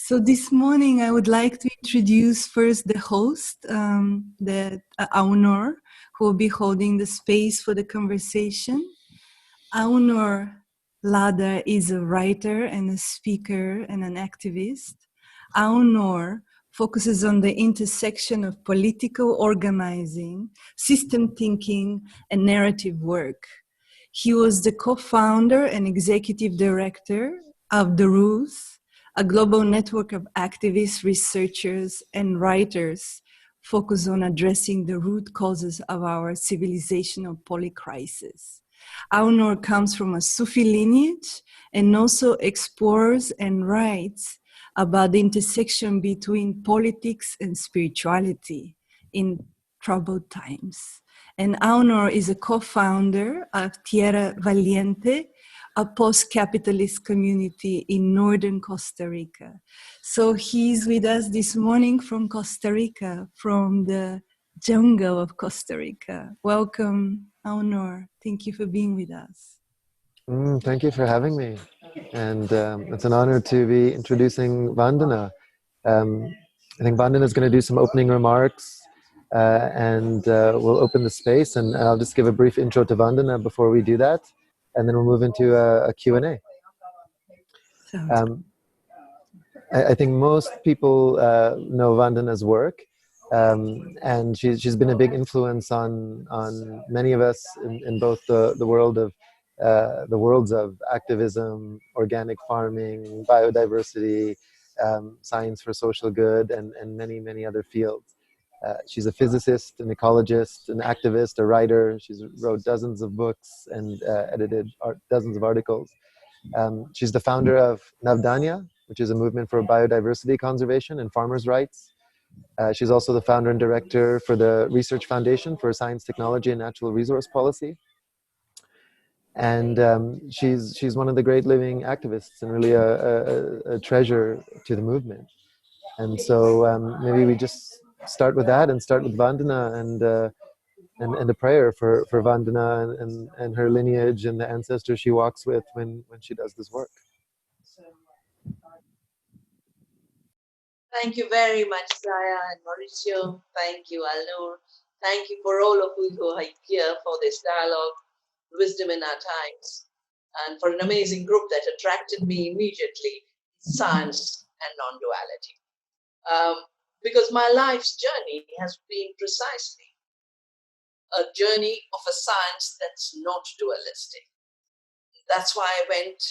So this morning I would like to introduce first the host, Alnoor, who will be holding the space for the conversation. Alnoor Ladha is a writer and a speaker and an activist. Alnoor focuses on the intersection of political organizing, system thinking, and narrative work. He was the co-founder and executive director of The Rules, a global network of activists, researchers, and writers focused on addressing the root causes of our civilizational polycrisis. Alnoor comes from a Sufi lineage and also explores and writes about the intersection between politics and spirituality in troubled times. And Alnoor is a co-founder of Tierra Valiente, a post-capitalist community in northern Costa Rica. So he's with us this morning from Costa Rica, from the jungle of Costa Rica. Welcome, Alnoor. Thank you for being with us. Thank you for having me. And it's an honor to be introducing Vandana. I think Vandana is going to do some opening remarks and we'll open the space. And I'll just give a brief intro to Vandana before we do that. And then we'll move into a Q&A. I think most people know Vandana's work. And she's been a big influence on many of us in both the world of the worlds of activism, organic farming, biodiversity, science for social good, and many other fields. She's a physicist, an ecologist, an activist, a writer. She's wrote dozens of books and edited dozens of articles. She's the founder of Navdanya, which is a movement for biodiversity conservation and farmers' rights. She's also the founder and director for the Research Foundation for Science, Technology, and Natural Resource Policy. And she's one of the great living activists and really a treasure to the movement. And so maybe we just start with that and start with Vandana and a prayer for Vandana and her lineage and the ancestors she walks with when she does this work. Thank you very much, Zaya and Maurizio. Thank you, Alnoor. Thank you for all of you who are here for this dialogue, Wisdom in Our Times, and for an amazing group that attracted me immediately, Science and Non-Duality. Because my life's journey has been precisely a journey of a science that's not dualistic. That's why I went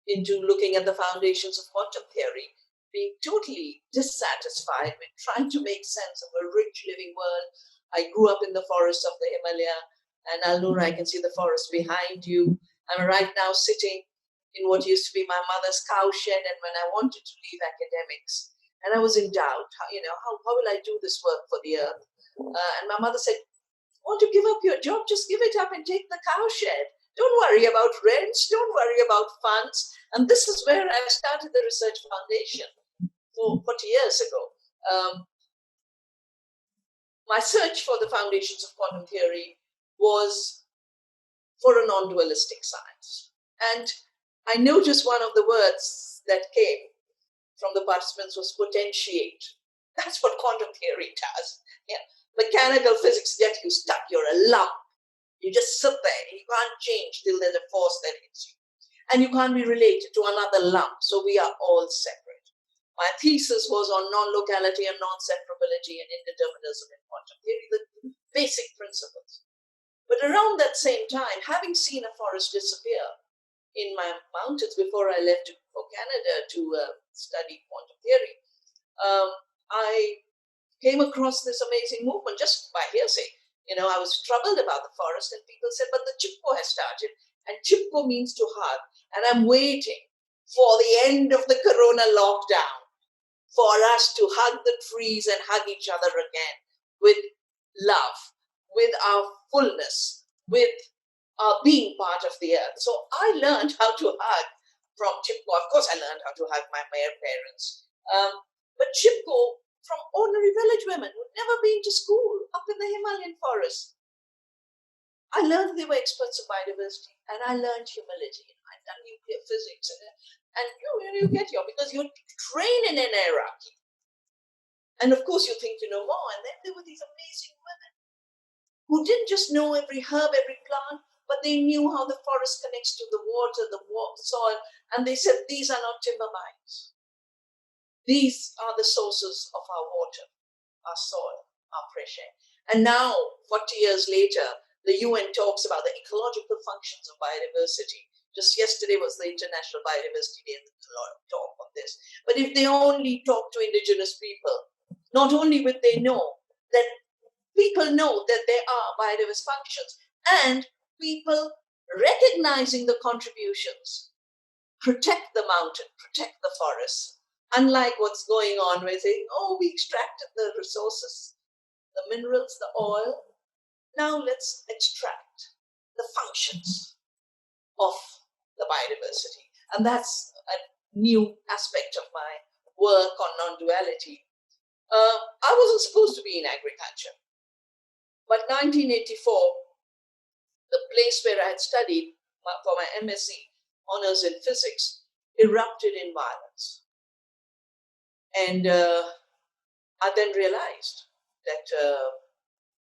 into looking at the foundations of quantum theory, being totally dissatisfied with trying to make sense of a rich living world. I grew up in the forests of the Himalaya, and Alnoor, I can see the forest behind you. I'm right now sitting in what used to be my mother's cow shed, and when I wanted to leave academics, and I was in doubt, how will I do this work for the earth? And my mother said, want to give up your job? Just give it up and take the cow shed. Don't worry about rents, don't worry about funds. And this is where I started the Research Foundation 40 years ago. My search for the foundations of quantum theory was for a non-dualistic science. And I noticed one of the words that came from the participants was potentiate. That's what quantum theory does. Yeah. Mechanical physics gets you stuck. You're a lump. You just sit there. You can't change till there's a force that hits you. And you can't be related to another lump. So we are all separate. My thesis was on non-locality and non-separability and indeterminism in quantum theory, the basic principles. But around that same time, having seen a forest disappear in my mountains before I left for Canada to study quantum theory, I came across this amazing movement just by hearsay. I was troubled about the forest, and people said, but the Chipko has started, and Chipko means to hug. And I'm waiting for the end of the corona lockdown for us to hug the trees and hug each other again with love, with our fullness, with our being part of the earth. So I learned how to hug from Chipko. Of course, I learned how to hug my parents. But Chipko, from ordinary village women who'd never been to school up in the Himalayan forest. I learned they were experts of biodiversity, and I learned humility. I've done nuclear physics. And you get your, because you're trained in an hierarchy. And of course, you think you know more. And then there were these amazing women who didn't just know every herb, every plant, but they knew how the forest connects to the water, the soil. And they said, these are not timber mines. These are the sources of our water, our soil, our fresh air. And now, 40 years later, the UN talks about the ecological functions of biodiversity. Just yesterday was the International Biodiversity Day, and there's a lot of talk on this. But if they only talk to indigenous people, not only would they know that people know that there are biodiverse functions, and people recognizing the contributions, protect the mountain, protect the forest. Unlike what's going on where saying, oh, we extracted the resources, the minerals, the oil. Now let's extract the functions of the biodiversity. And that's a new aspect of my work on non-duality. I wasn't supposed to be in agriculture. But 1984, the place where I had studied for my MSc honors in physics erupted in violence. And I then realized that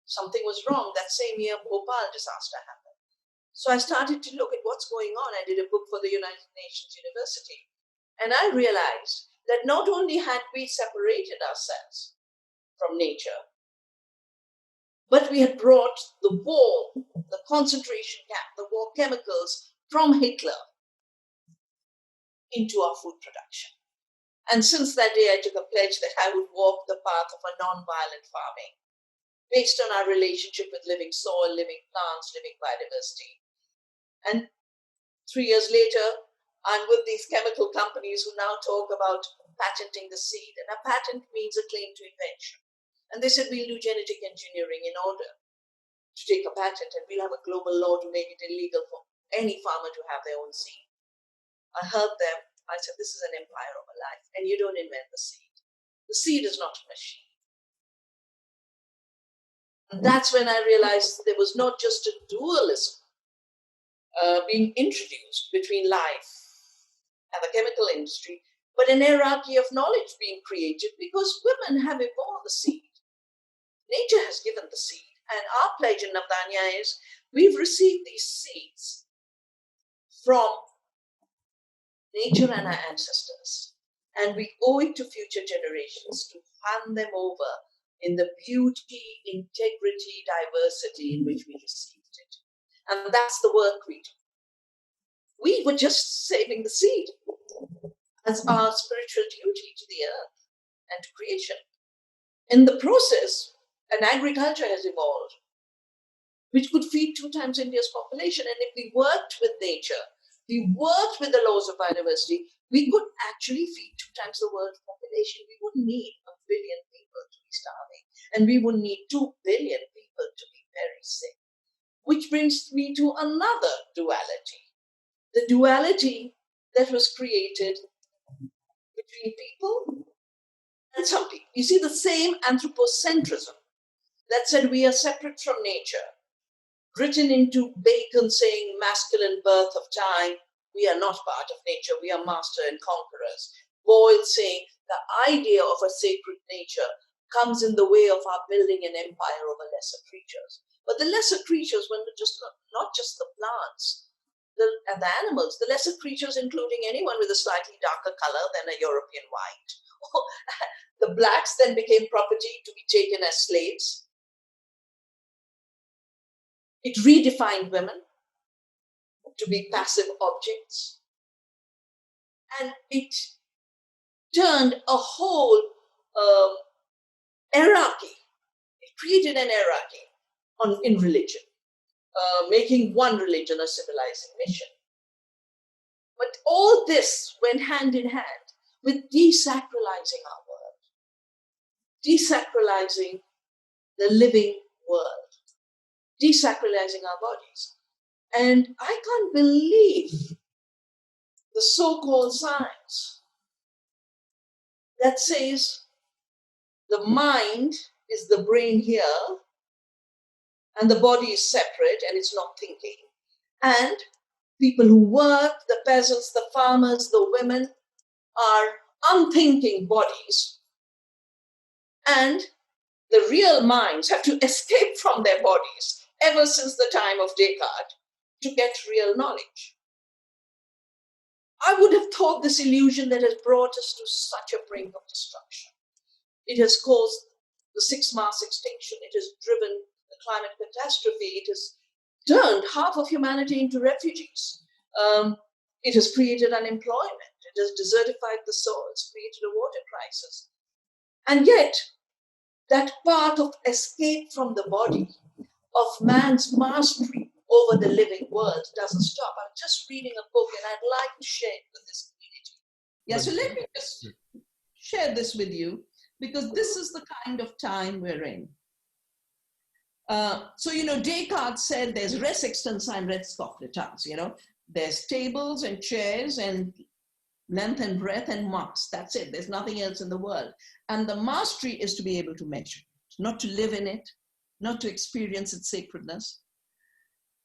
something was wrong. That same year, Bhopal disaster happened. So I started to look at what's going on. I did a book for the United Nations University. And I realized that not only had we separated ourselves from nature, but we had brought the war, the concentration camp, the war chemicals from Hitler into our food production. And since that day, I took a pledge that I would walk the path of a non-violent farming based on our relationship with living soil, living plants, living biodiversity. And 3 years later, I'm with these chemical companies who now talk about patenting the seed. And a patent means a claim to invention. And they said, we'll do genetic engineering in order to take a patent, and we'll have a global law to make it illegal for any farmer to have their own seed. I heard them. I said, this is an empire of a life, and you don't invent the seed. The seed is not a machine. And that's when I realized there was not just a dualism being introduced between life and the chemical industry, but an hierarchy of knowledge being created because women have evolved the seed. Nature has given the seed. And our pledge in Navdanya is we've received these seeds from nature and our ancestors. And we owe it to future generations to hand them over in the beauty, integrity, diversity in which we received it. And that's the work we do. We were just saving the seed as our spiritual duty to the earth and to creation. In the process, an agriculture has evolved, which could feed 2 times India's population. And if we worked with nature, we worked with the laws of biodiversity, we could actually feed 2 times the world's population. We wouldn't need 1 billion people to be starving, and we wouldn't need 2 billion people to be very sick. Which brings me to another duality. The duality that was created between people and some people. You see, the same anthropocentrism that said we are separate from nature, written into Bacon saying masculine birth of time, we are not part of nature, we are master and conquerors. Boyle saying the idea of a sacred nature comes in the way of our building an empire over lesser creatures. But the lesser creatures were not just the plants and the animals, the lesser creatures including anyone with a slightly darker color than a European white. The blacks then became property to be taken as slaves. It redefined women to be passive objects. And it turned a whole hierarchy. It created an hierarchy in religion, making one religion a civilizing mission. But all this went hand in hand with desacralizing our world, desacralizing the living world, desacralizing our bodies. And I can't believe the so-called science that says the mind is the brain here and the body is separate and it's not thinking. And people who work, the peasants, the farmers, the women, are unthinking bodies. And the real minds have to escape from their bodies ever since the time of Descartes to get real knowledge. I would have thought this illusion that has brought us to such a brink of destruction. It has caused the sixth mass extinction. It has driven the climate catastrophe. It has turned half of humanity into refugees. It has created unemployment. It has desertified the soils, created a water crisis. And yet, that path of escape from the body, of man's mastery over the living world doesn't stop. I'm just reading a book and I'd like to share it with this community. Yeah, so let me just share this with you, because this is the kind of time we're in. So, Descartes said there's res extensa and res completans, there's tables and chairs and length and breadth and marks. That's it. There's nothing else in the world. And the mastery is to be able to measure it, not to live in it, not to experience its sacredness.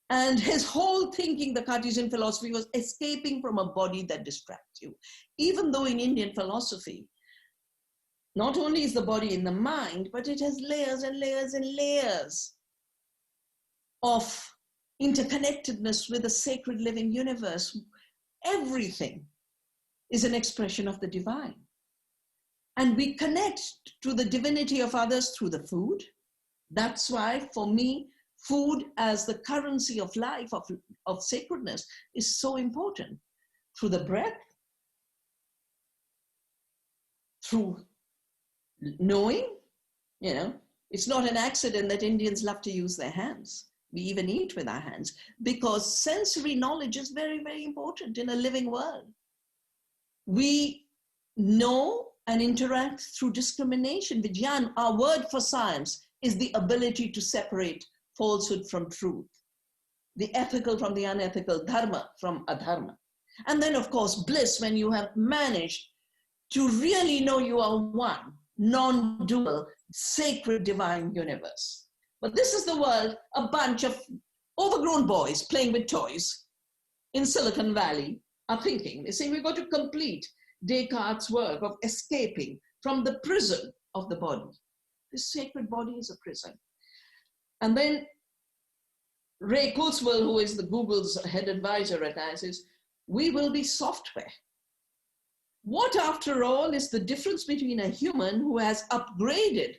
And his whole thinking, the Cartesian philosophy, was escaping from a body that distracts you. Even though in Indian philosophy, not only is the body in the mind, but it has layers and layers and layers of interconnectedness with the sacred living universe. Everything is an expression of the divine. And we connect to the divinity of others through the food. That's why, for me, food as the currency of life, of sacredness, is so important. Through the breath, through knowing, it's not an accident that Indians love to use their hands. We even eat with our hands, because sensory knowledge is very, very important in a living world. We know and interact through discrimination. Vijnan, our word for science, is the ability to separate falsehood from truth, the ethical from the unethical, dharma from adharma. And then, of course, bliss, when you have managed to really know you are one, non-dual, sacred, divine universe. But this is the world, a bunch of overgrown boys playing with toys in Silicon Valley are thinking. They say we've got to complete Descartes' work of escaping from the prison of the body. This sacred body is a prison. And then Ray Kurzweil, who is the Google's head advisor at NICE, says, we will be software. What, after all, is the difference between a human who has upgraded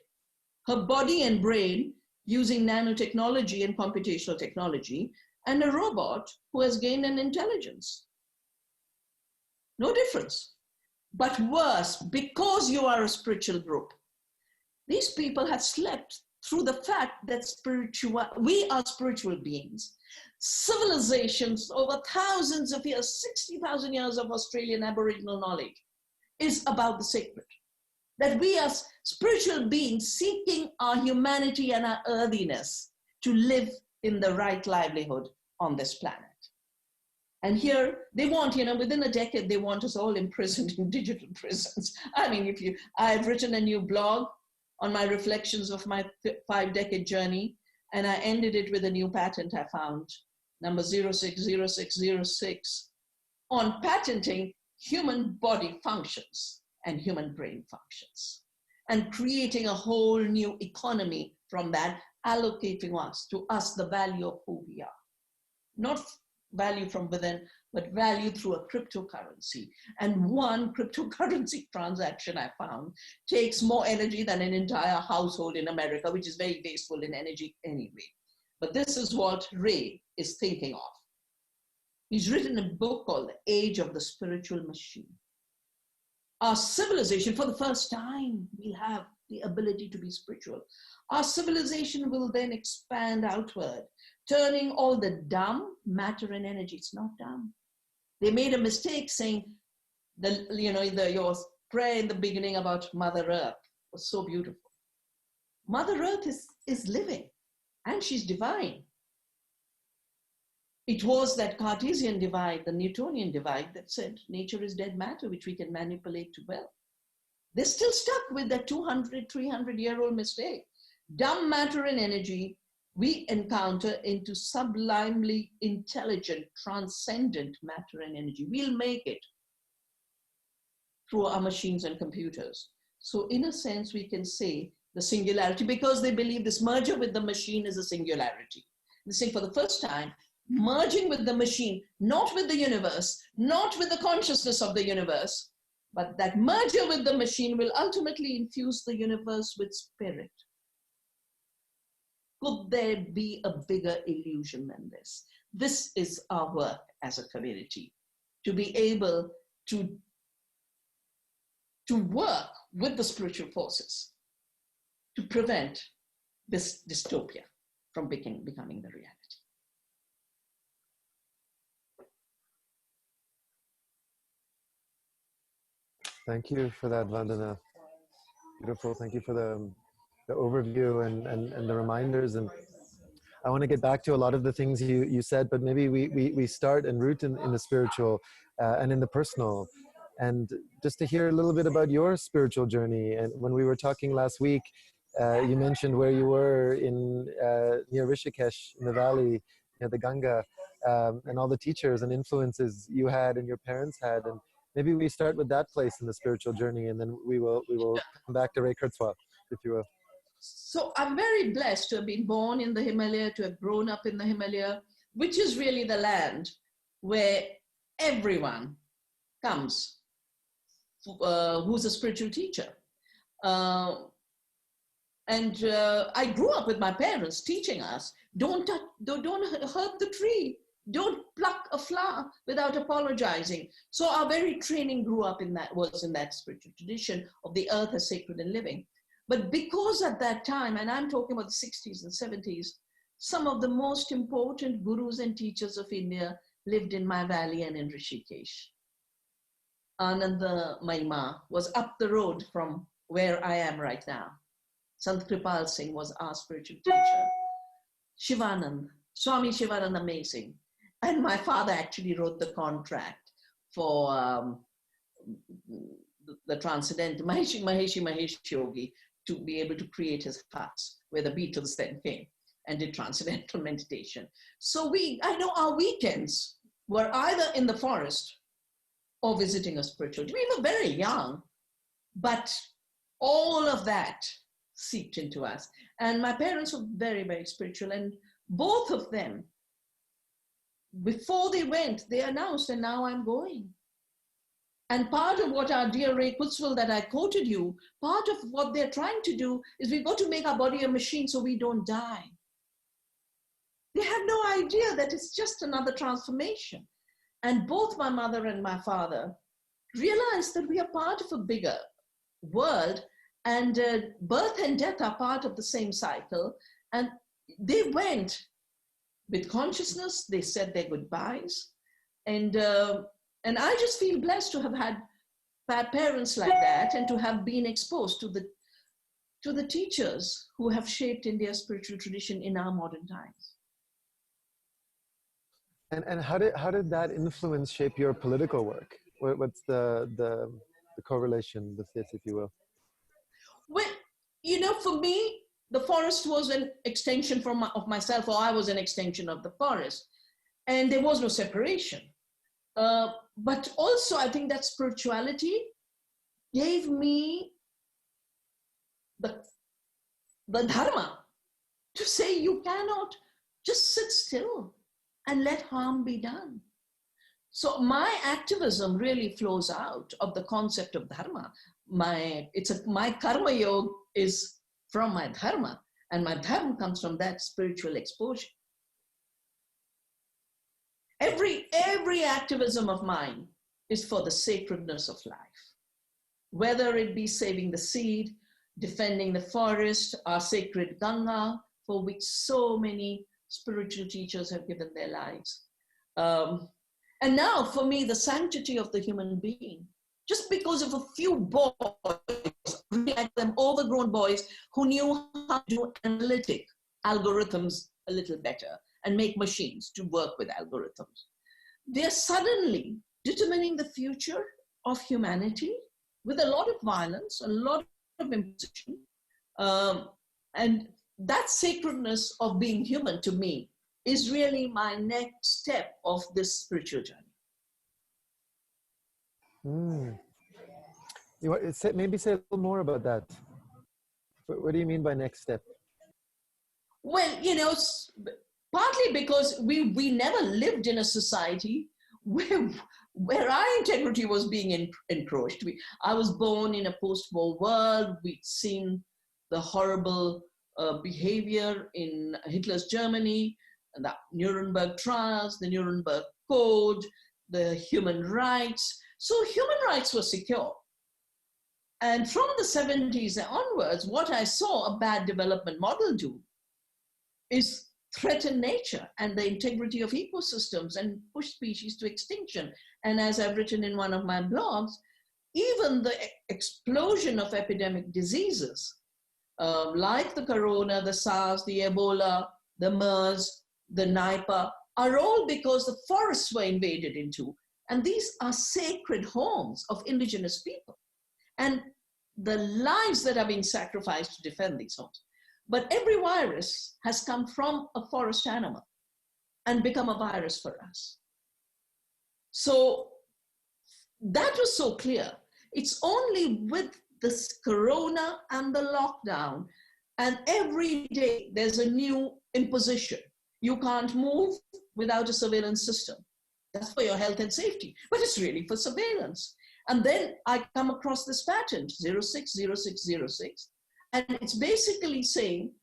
her body and brain using nanotechnology and computational technology, and a robot who has gained an intelligence? No difference. But worse, because you are a spiritual group, these people have slept through the fact that we are spiritual beings. Civilizations over thousands of years, 60,000 years of Australian Aboriginal knowledge is about the sacred. That we are spiritual beings seeking our humanity and our earthiness to live in the right livelihood on this planet. And here they want, within a decade, they want us all imprisoned in digital prisons. I mean, I've written a new blog on my reflections of my 5-decade journey, and I ended it with a new patent I found, number 060606, on patenting human body functions and human brain functions, and creating a whole new economy from that, allocating to us the value of who we are. Not value from within, but value through a cryptocurrency. And one cryptocurrency transaction I found takes more energy than an entire household in America, which is very wasteful in energy anyway. But this is what Ray is thinking of. He's written a book called The Age of the Spiritual Machine. Our civilization, for the first time, will have the ability to be spiritual. Our civilization will then expand outward, turning all the dumb matter and energy. It's not dumb. They made a mistake saying your prayer in the beginning about Mother Earth was so beautiful. Mother Earth is living, and she's divine. It was that Cartesian divide, the Newtonian divide, that said nature is dead matter, which we can manipulate to will. They're still stuck with that 200, 300-year-old mistake. Dumb matter and energy we encounter into sublimely intelligent, transcendent matter and energy. We'll make it through our machines and computers. So in a sense, we can say the singularity, because they believe this merger with the machine is a singularity. They say for the first time, merging with the machine, not with the universe, not with the consciousness of the universe, but that merger with the machine will ultimately infuse the universe with spirit. Could there be a bigger illusion than this? This is our work as a community, to be able to work with the spiritual forces to prevent this dystopia from becoming the reality. Thank you for that, Vandana. Beautiful. Thank you for the overview and the reminders. And I want to get back to a lot of the things you said, but maybe we start and root in the spiritual and in the personal. And just to hear a little bit about your spiritual journey. And when we were talking last week, you mentioned where you were in near Rishikesh in the valley, near the Ganga, and all the teachers and influences you had and your parents had. And maybe we start with that place in the spiritual journey, and then we will come back to Ray Kurzweil, if you will. So I'm very blessed to have been born in the Himalaya, to have grown up in the Himalaya, which is really the land where everyone comes who's a spiritual teacher. I grew up with my parents teaching us, don't hurt the tree, don't pluck a flower without apologizing. So our very training was in that spiritual tradition of the earth as sacred and living. But because at that time, and I'm talking about the 60s and 70s, some of the most important gurus and teachers of India lived in my valley and in Rishikesh. Ananda Mahima was up the road from where I am right now. Sant Kripal Singh was our spiritual teacher. Shivanand, Swami Shivanand, amazing. And my father actually wrote the contract for the transcendental Mahesh Yogi to be able to create his huts, where the Beatles then came and did transcendental meditation. So I know our weekends were either in the forest or visiting a spiritual. We were very young, but all of that seeped into us. And my parents were very, very spiritual. And both of them, before they went, they announced, and now I'm going. And part of what our dear Ray Kurzweil that I quoted you, part of what they're trying to do is we've got to make our body a machine so we don't die. They have no idea that it's just another transformation. And both my mother and my father realized that we are part of a bigger world, and birth and death are part of the same cycle. And they went with consciousness, they said their goodbyes. And I just feel blessed to have had parents like that and to have been exposed to the teachers who have shaped India's spiritual tradition in our modern times. And how did that influence shape your political work? What's the correlation with this, if you will? Well, for me, the forest was an extension of myself, or I was an extension of the forest. And there was no separation. But also, I think that spirituality gave me the dharma to say you cannot just sit still and let harm be done. So my activism really flows out of the concept of dharma. My karma yoga is from my dharma, and my dharma comes from that spiritual exposure. Every activism of mine is for the sacredness of life, whether it be saving the seed, defending the forest, our sacred Ganga, for which so many spiritual teachers have given their lives. And now, for me, the sanctity of the human being, just because of a few boys, them overgrown boys who knew how to do analytic algorithms a little better and make machines to work with algorithms. They're suddenly determining the future of humanity with a lot of violence, a lot of imposition. And that sacredness of being human to me is really my next step of this spiritual journey. Maybe say a little more about that. What do you mean by next step? Well, partly because we never lived in a society where our integrity was being encroached. I was born in a post-war world. We'd seen the horrible behavior in Hitler's Germany, and the Nuremberg trials, the Nuremberg Code, the human rights. So human rights were secure. And from the 70s onwards, what I saw a bad development model do is threaten nature and the integrity of ecosystems and push species to extinction. And as I've written in one of my blogs, even the explosion of epidemic diseases like the corona, the SARS, the Ebola, the MERS, the Nipah, are all because the forests were invaded into. And these are sacred homes of indigenous people. And the lives that are being sacrificed to defend these homes. But every virus has come from a forest animal and become a virus for us. So that was so clear. It's only with this corona and the lockdown, and every day there's a new imposition. You can't move without a surveillance system. That's for your health and safety, but it's really for surveillance. And then I come across this patent, 060606, and it's basically saying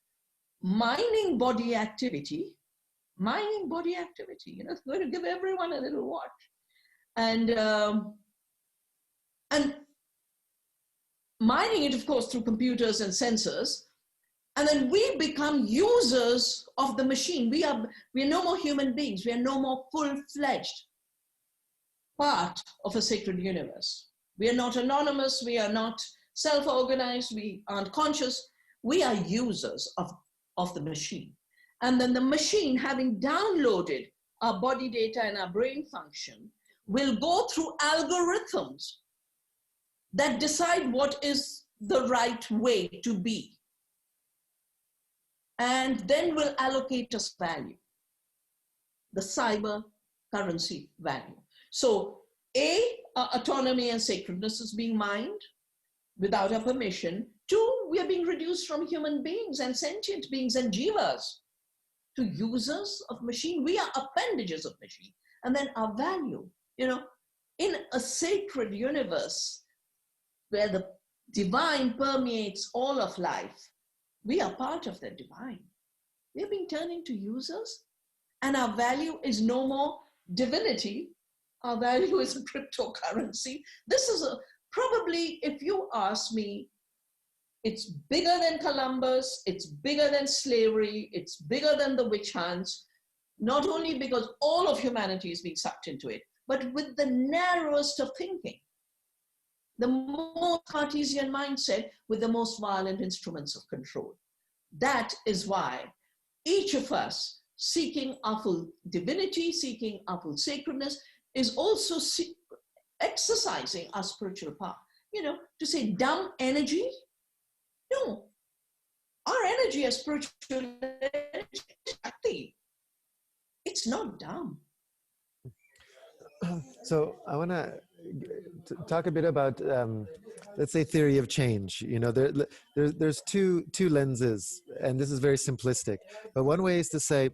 mining body activity, it's going to give everyone a little watch. And mining it, of course, through computers and sensors. And then we become users of the machine. We are no more human beings. We are no more full-fledged part of a sacred universe. We are not anonymous. We are not self-organized. We aren't conscious. We are users of the machine. And then the machine, having downloaded our body data and our brain function, will go through algorithms that decide what is the right way to be. And then will allocate us value, the cyber currency value. So autonomy and sacredness is being mined without our permission. 2, we are being reduced from human beings and sentient beings and jivas to users of machine. We are appendages of machine. And then our value, in a sacred universe where the divine permeates all of life, we are part of that divine. We are being turned into users, and our value is no more divinity. Our value is a cryptocurrency. This is probably, if you ask me, it's bigger than Columbus, it's bigger than slavery, it's bigger than the witch hunts, not only because all of humanity is being sucked into it, but with the narrowest of thinking, the most Cartesian mindset with the most violent instruments of control. That is why each of us seeking our full divinity, seeking our full sacredness, is also exercising our spiritual power. To say dumb energy, no. Our energy as spiritual energy, it's not dumb. So I want to talk a bit about, let's say, theory of change. There's two lenses, and this is very simplistic. But one way is to say,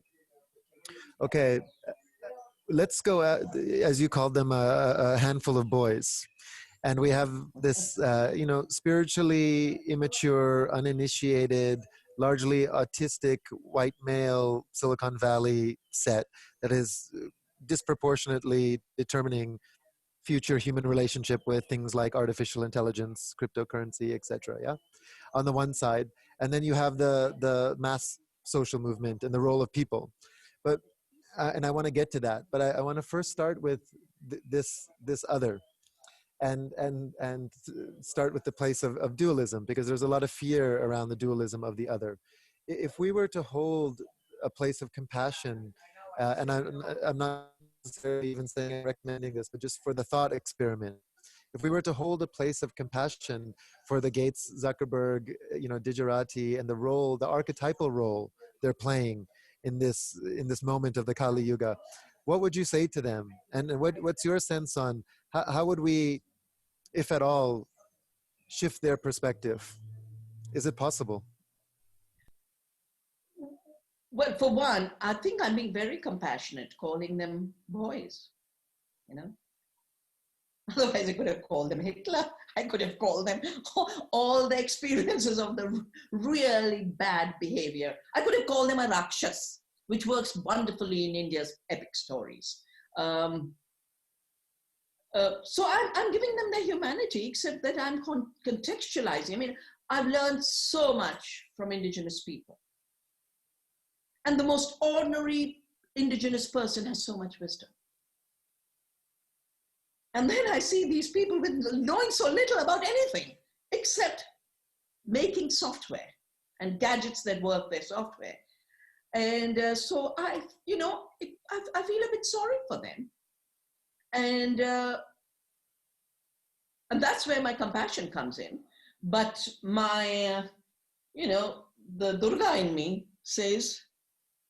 okay, let's go, as you called them, a handful of boys. And we have this, spiritually immature, uninitiated, largely autistic, white male Silicon Valley set that is disproportionately determining future human relationship with things like artificial intelligence, cryptocurrency, etc. Yeah, on the one side, and then you have the mass social movement and the role of people. But and I want to get to that, but I want to first start with this other. And start with the place of dualism, because there's a lot of fear around the dualism of the other. If we were to hold a place of compassion, and I'm not necessarily even saying recommending this, but just for the thought experiment, if we were to hold a place of compassion for the Gates, Zuckerberg, Digerati, and the role, the archetypal role they're playing in this moment of the Kali Yuga, what would you say to them? And what's your sense on how would we, if at all, shift their perspective? Is it possible? Well, for one, I think I'm being very compassionate, calling them boys, Otherwise, I could have called them Hitler. I could have called them all the experiences of the really bad behavior. I could have called them a Rakshas, which works wonderfully in India's epic stories. So I'm giving them their humanity, except that I'm contextualizing. I mean, I've learned so much from indigenous people. And the most ordinary indigenous person has so much wisdom. And then I see these people with knowing so little about anything except making software and gadgets that work their software. And so I feel a bit sorry for them. And that's where my compassion comes in. But my, the Durga in me says,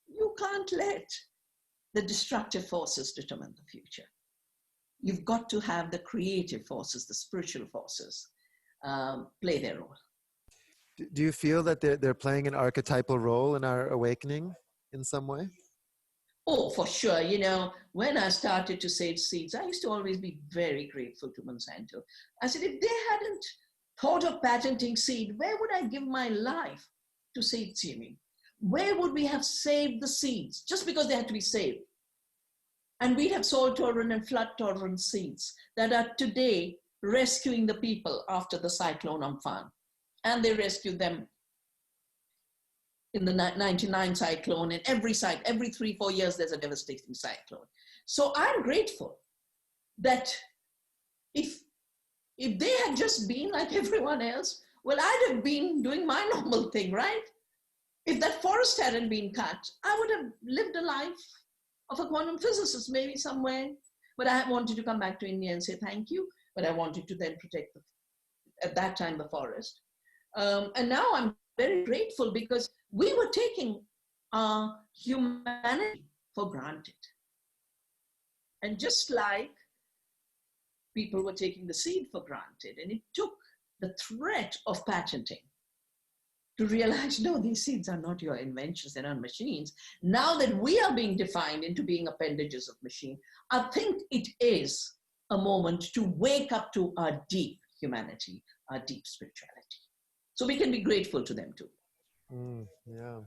you can't let the destructive forces determine the future. You've got to have the creative forces, the spiritual forces, play their role. Do you feel that they're playing an archetypal role in our awakening in some way? Oh, for sure. When I started to save seeds, I used to always be very grateful to Monsanto. I said, if they hadn't thought of patenting seed, where would I give my life to seed seeding? Where would we have saved the seeds just because they had to be saved? And we'd have salt-tolerant and flood-tolerant seeds that are today rescuing the people after the cyclone Amphan. And they rescued them in the 99 cyclone. And every 3-4 years, there's a devastating cyclone. So I'm grateful that if they had just been like everyone else, well, I'd have been doing my normal thing, right? If that forest hadn't been cut, I would have lived a life of a quantum physicist, maybe somewhere. But I wanted to come back to India and say thank you. But I wanted to then protect, at that time, the forest. And now I'm very grateful because we were taking our humanity for granted. And just like people were taking the seed for granted, and it took the threat of patenting to realize, no, these seeds are not your inventions, they're not machines. Now that we are being defined into being appendages of machine, I think it is a moment to wake up to our deep humanity, our deep spirituality. So we can be grateful to them too. Yeah,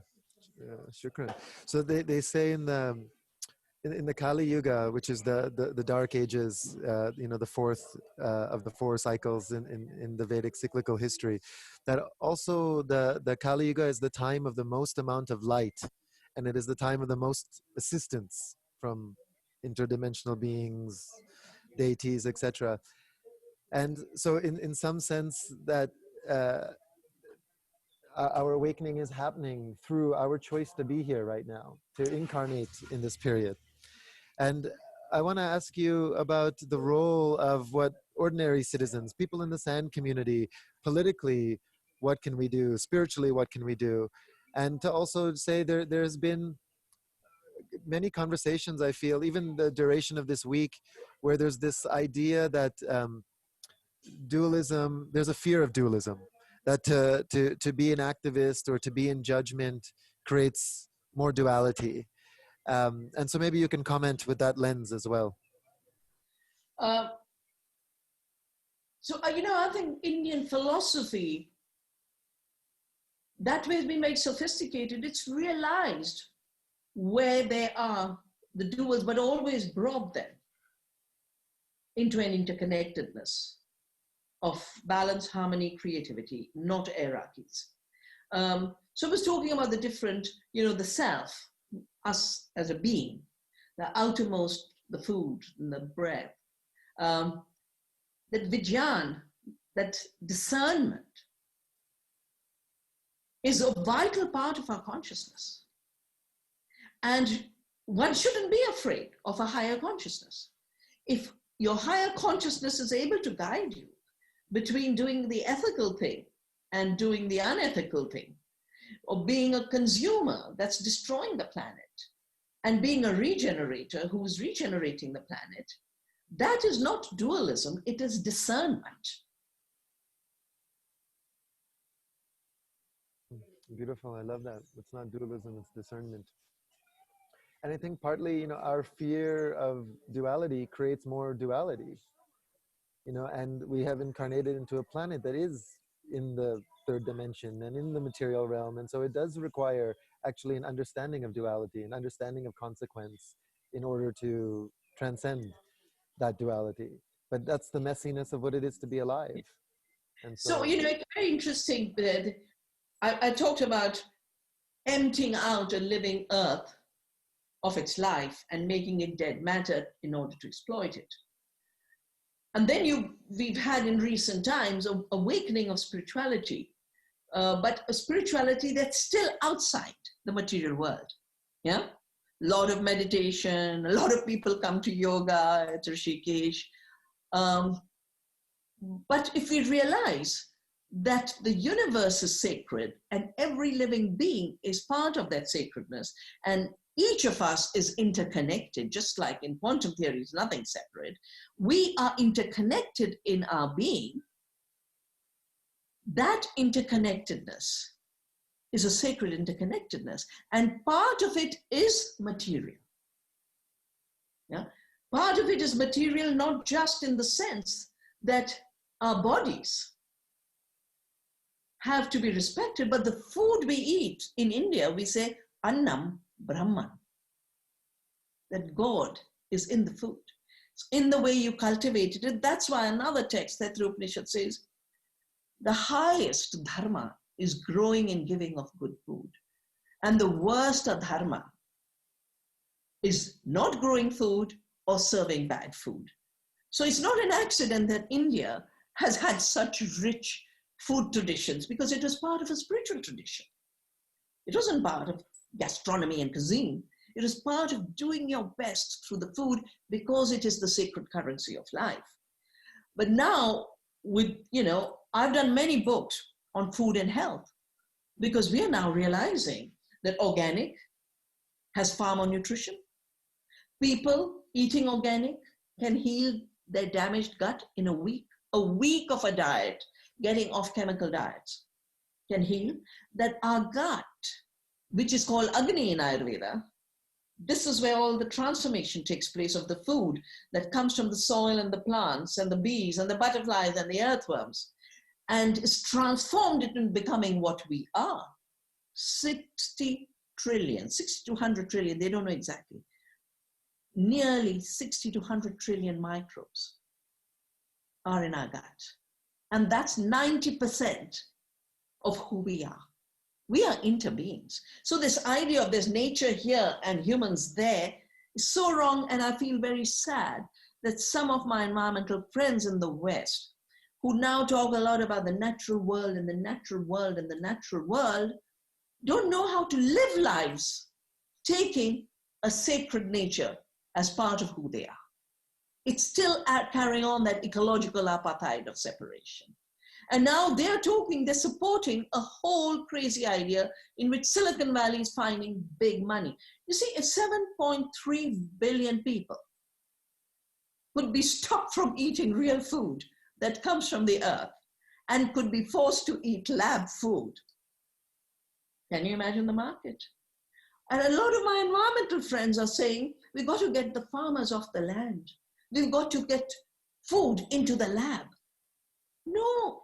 shukran. So they say in the Kali Yuga, which is the dark ages, the fourth of the four cycles in the Vedic cyclical history, that also the Kali Yuga is the time of the most amount of light, and it is the time of the most assistance from interdimensional beings, deities, etc. And so in some sense that our awakening is happening through our choice to be here right now, to incarnate in this period. And I want to ask you about the role of what ordinary citizens, people in the sand community, politically, what can we do? Spiritually, what can we do? And to also say there's been many conversations, I feel, even the duration of this week, where there's this idea that dualism, there's a fear of dualism, that to be an activist or to be in judgment creates more duality. And so maybe you can comment with that lens as well. I think Indian philosophy, that way has been made sophisticated. It's realized where there are the duals, but always brought them into an interconnectedness of balance, harmony, creativity, not hierarchies. So I was talking about the different, the self, us as a being, the outermost, the food and the breath, that vijnan, that discernment, is a vital part of our consciousness. And one shouldn't be afraid of a higher consciousness. If your higher consciousness is able to guide you between doing the ethical thing and doing the unethical thing, or being a consumer that's destroying the planet and being a regenerator who's regenerating the planet. That is not dualism, it is discernment. Beautiful, I love that. It's not dualism, it's discernment. And I think partly, our fear of duality creates more duality, and we have incarnated into a planet that is in the third dimension and in the material realm. And so it does require actually an understanding of duality, an understanding of consequence in order to transcend that duality. But that's the messiness of what it is to be alive. And so it's very interesting that I talked about emptying out a living earth of its life and making it dead matter in order to exploit it. And then we've had in recent times an awakening of spirituality, but a spirituality that's still outside the material world. Yeah, a lot of meditation, a lot of people come to yoga at Rishikesh. But if we realize that the universe is sacred and every living being is part of that sacredness, and each of us is interconnected, just like in quantum theory is nothing separate. We are interconnected in our being. That interconnectedness is a sacred interconnectedness, and part of it is material. Yeah? Part of it is material, not just in the sense that our bodies have to be respected, but the food we eat in India, we say, Annam Brahman, that God is in the food. It's in the way you cultivated it. That's why another text, that Upanishad says, the highest dharma is growing in giving of good food. And the worst dharma is not growing food or serving bad food. So it's not an accident that India has had such rich food traditions, because it was part of a spiritual tradition. It wasn't part of gastronomy and cuisine. It is part of doing your best through the food, because it is the sacred currency of life. But now, I've done many books on food and health, because we are now realizing that organic has far more nutrition. People eating organic can heal their damaged gut in a week. A week of a diet, getting off chemical diets, can heal. That our gut, which is called Agni in Ayurveda, this is where all the transformation takes place of the food that comes from the soil and the plants and the bees and the butterflies and the earthworms, and is transformed into becoming what we are. 60 trillion, 60 to 100 trillion, they don't know exactly. Nearly 60 to 100 trillion microbes are in our gut. And that's 90% of who we are. We are interbeings. So this idea of there's nature here and humans there is so wrong, and I feel very sad that some of my environmental friends in the West, who now talk a lot about the natural world and the natural world and the natural world, don't know how to live lives taking a sacred nature as part of who they are. It's still carrying on that ecological apartheid of separation. And now they're supporting a whole crazy idea in which Silicon Valley is finding big money. You see, it's 7.3 billion people could be stopped from eating real food that comes from the earth and could be forced to eat lab food. Can you imagine the market? And a lot of my environmental friends are saying, we've got to get the farmers off the land. We've got to get food into the lab. No,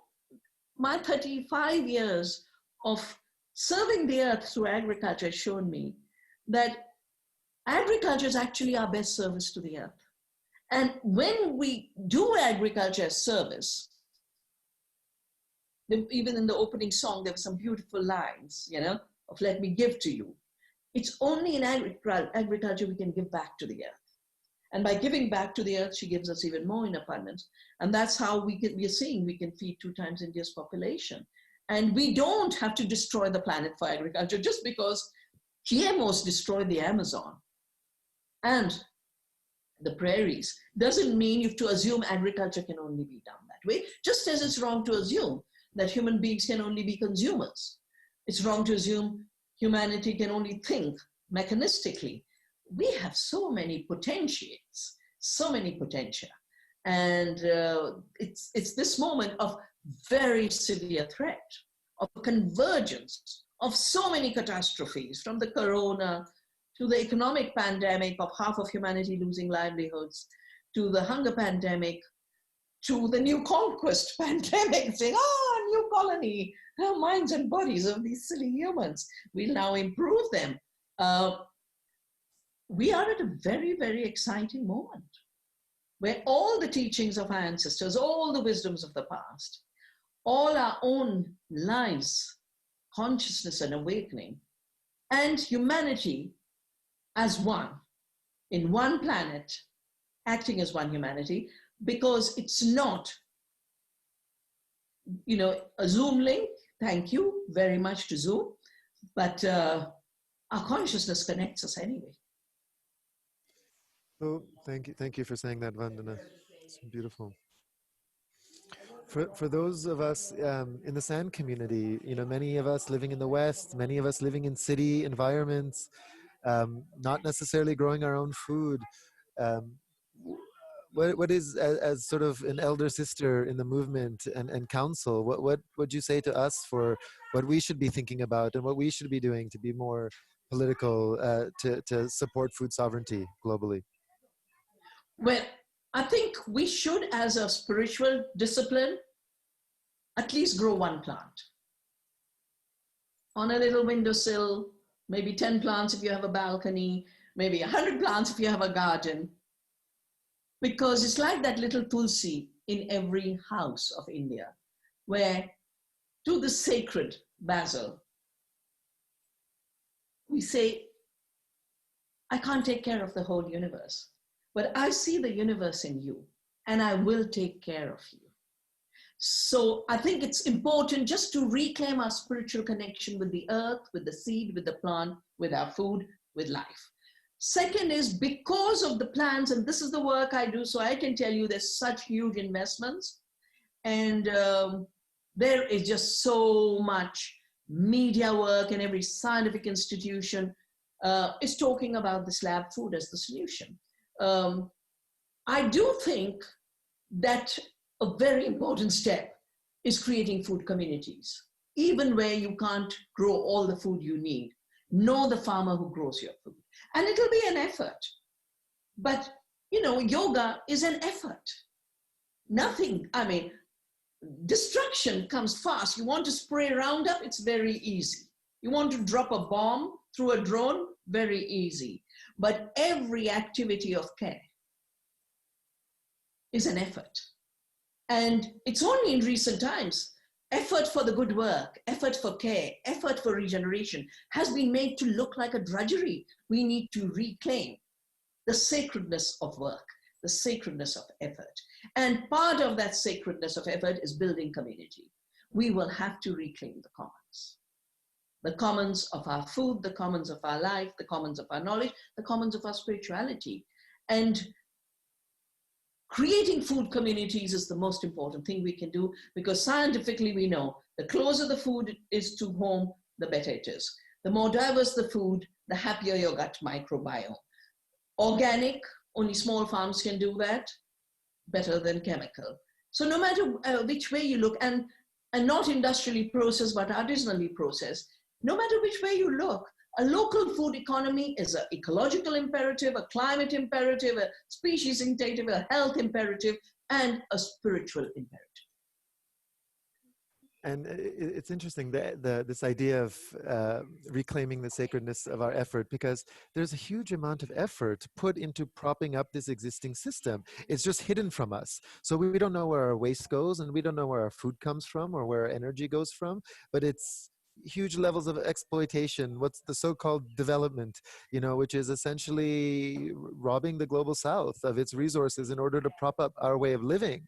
my 35 years of serving the earth through agriculture has shown me that agriculture is actually our best service to the earth. And when we do agriculture as service, even in the opening song, there were some beautiful lines, of let me give to you. It's only in agriculture we can give back to the earth. And by giving back to the earth, she gives us even more in abundance. And that's how we are seeing we can feed 2 times India's population. And we don't have to destroy the planet for agriculture just because GMOs destroy the Amazon. And the prairies, doesn't mean you have to assume agriculture can only be done that way, just as it's wrong to assume that human beings can only be consumers. It's wrong to assume humanity can only think mechanistically. We have so many potentiates, so many potentia. And it's this moment of very severe threat, of convergence of so many catastrophes, from the corona to the economic pandemic of half of humanity losing livelihoods, to the hunger pandemic, to the new conquest pandemic, saying, oh, new colony, our minds and bodies of these silly humans, we'll now improve them. We are at a very, very exciting moment where all the teachings of our ancestors, all the wisdoms of the past, all our own lives, consciousness and awakening, and humanity as one, in one planet, acting as one humanity, because it's not, a Zoom link. Thank you very much to Zoom, but our consciousness connects us anyway. Oh, thank you for saying that, Vandana. It's beautiful. For those of us in the sand community, many of us living in the West, many of us living in city environments, not necessarily growing our own food. What is, as sort of an elder sister in the movement and council, what would you say to us for what we should be thinking about and what we should be doing to be more political, to support food sovereignty globally? Well, I think we should, as a spiritual discipline, at least grow one plant on a little windowsill, maybe 10 plants if you have a balcony, maybe 100 plants if you have a garden. Because it's like that little tulsi in every house of India, where to the sacred basil, we say, I can't take care of the whole universe, but I see the universe in you, and I will take care of you. So I think it's important just to reclaim our spiritual connection with the earth, with the seed, with the plant, with our food, with life. Second is, because of the plans, and this is the work I do, so I can tell you there's such huge investments, and there is just so much media work, and every scientific institution is talking about this lab food as the solution. I do think that a very important step is creating food communities, even where you can't grow all the food you need. Know the farmer who grows your food. And it'll be an effort. But, yoga is an effort. Destruction comes fast. You want to spray Roundup, it's very easy. You want to drop a bomb through a drone, very easy. But every activity of care is an effort. And it's only in recent times, effort for the good work, effort for care, effort for regeneration has been made to look like a drudgery. We need to reclaim the sacredness of work, the sacredness of effort. And part of that sacredness of effort is building community. We will have to reclaim the commons of our food, the commons of our life, the commons of our knowledge, the commons of our spirituality. And creating food communities is the most important thing we can do, because scientifically we know the closer the food is to home, the better it is. The more diverse the food, the happier your gut microbiome. Organic, only small farms can do that, better than chemical. So no matter which way you look, and not industrially processed, but artisanally processed, no matter which way you look, a local food economy is an ecological imperative, a climate imperative, a species imperative, a health imperative, and a spiritual imperative. And it's interesting, this idea of reclaiming the sacredness of our effort, because there's a huge amount of effort put into propping up this existing system. It's just hidden from us. So we don't know where our waste goes, and we don't know where our food comes from or where our energy goes from, but it's huge levels of exploitation, what's the so-called development, which is essentially robbing the global south of its resources in order to prop up our way of living.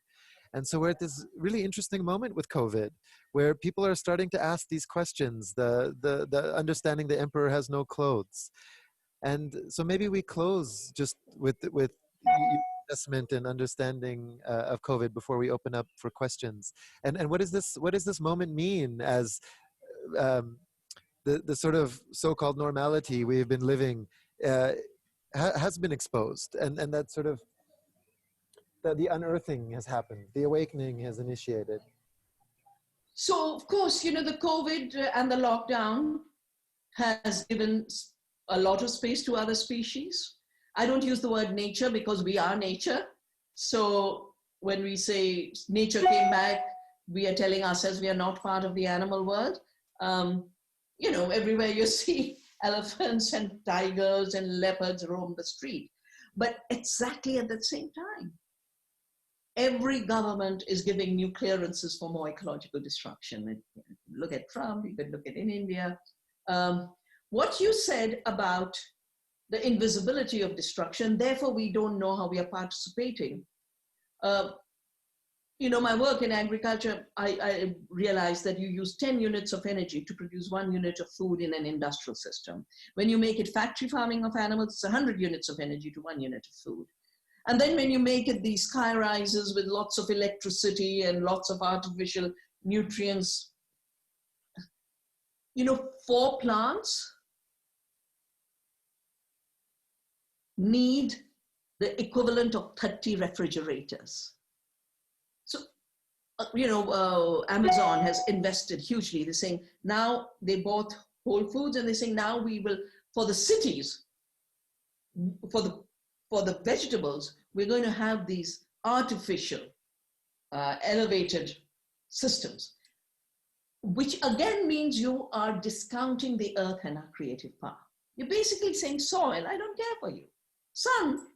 And so we're at this really interesting moment with COVID, where people are starting to ask these questions, the understanding the emperor has no clothes. And so maybe we close just with assessment and understanding of COVID before we open up for questions. And what does this moment mean as the sort of so-called normality we've been living has been exposed, and that sort of the unearthing has happened, the awakening has initiated. So, of course, the COVID and the lockdown has given a lot of space to other species. I don't use the word nature because we are nature. So when we say nature came back, we are telling ourselves we are not part of the animal world. Everywhere you see elephants and tigers and leopards roam the street. But exactly at the same time, every government is giving new clearances for more ecological destruction. Look at Trump, you could look at in India. What you said about the invisibility of destruction, therefore we don't know how we are participating. My work in agriculture, I realized that you use 10 units of energy to produce 1 unit of food in an industrial system. When you make it factory farming of animals, it's 100 units of energy to 1 unit of food. And then when you make it these sky rises with lots of electricity and lots of artificial nutrients, 4 plants need the equivalent of 30 refrigerators. So, Amazon has invested hugely. They're saying now they bought Whole Foods and they're saying now we will, for the cities, for the vegetables, we're going to have these artificial elevated systems, which again means you are discounting the earth and our creative power. You're basically saying, soil, I don't care for you. Sun,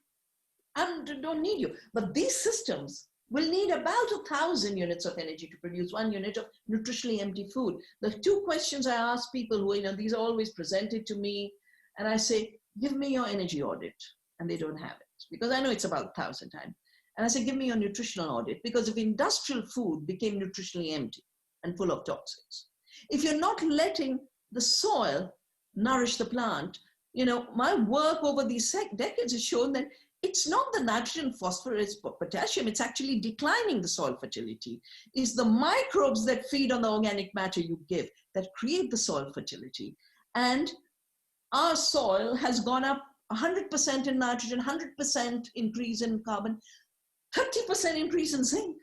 I don't need you. But these systems will need about 1,000 units of energy to produce 1 unit of nutritionally empty food. The 2 questions I ask people who, these are always presented to me, and I say, give me your energy audit. And they don't have it because I know it's about 1,000 times. And I say, give me your nutritional audit, because if industrial food became nutritionally empty and full of toxins, if you're not letting the soil nourish the plant, my work over these decades has shown that it's not the nitrogen, phosphorus, potassium, it's actually declining the soil fertility. It's the microbes that feed on the organic matter you give that create the soil fertility. And our soil has gone up 100% in nitrogen, 100% increase in carbon, 30% increase in zinc,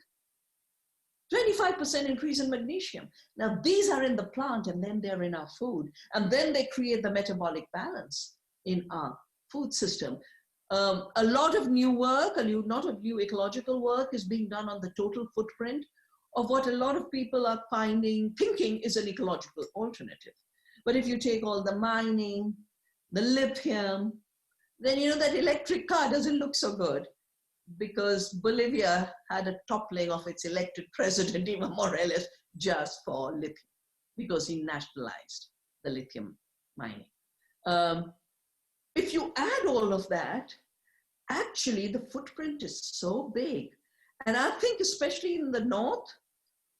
25% increase in magnesium. Now, these are in the plant and then they're in our food. And then they create the metabolic balance in our food system. A lot of new work, not of new ecological work is being done on the total footprint of what a lot of people are thinking is an ecological alternative. But if you take all the mining, the lithium, then that electric car doesn't look so good, because Bolivia had a toppling of its elected president, Evo Morales, just for lithium, because he nationalized the lithium mining. If you add all of that, actually the footprint is so big. And I think especially in the North,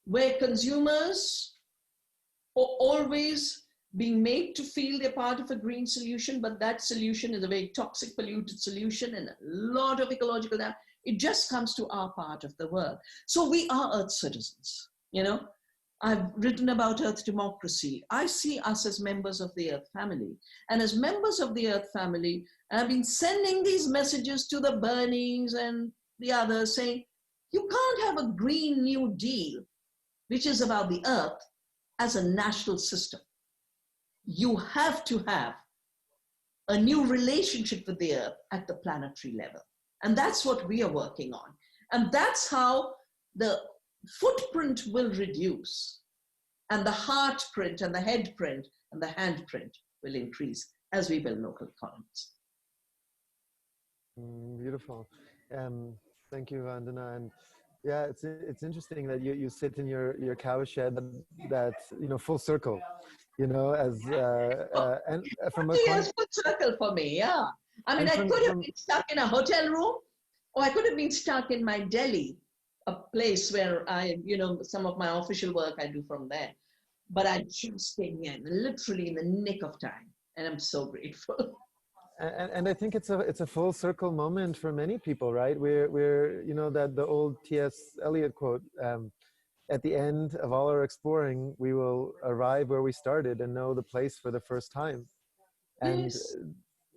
where consumers are always being made to feel they're part of a green solution, but that solution is a very toxic, polluted solution and a lot of ecological damage. It just comes to our part of the world. So we are Earth citizens, I've written about Earth democracy. I see us as members of the Earth family. And as members of the Earth family, I've been sending these messages to the Bernies and the others saying, you can't have a Green New Deal, which is about the Earth, as a national system. You have to have a new relationship with the Earth at the planetary level. And that's what we are working on. And that's how the footprint will reduce, and the heart print and the head print and the hand print will increase as we build local economies. Beautiful. Thank you, Vandana. And yeah, it's interesting that you sit in your cow shed that full circle, as and from a yes, full circle for me. Yeah, I mean, I could have been stuck in a hotel room, or I could have been stuck in my Delhi, a place where some of my official work I do from there. But I just came here literally in the nick of time, and I'm so grateful. And I think it's a full circle moment for many people, right? We're you know, that the old T.S. Eliot quote, at the end of all our exploring, we will arrive where we started and know the place for the first time. And Yes.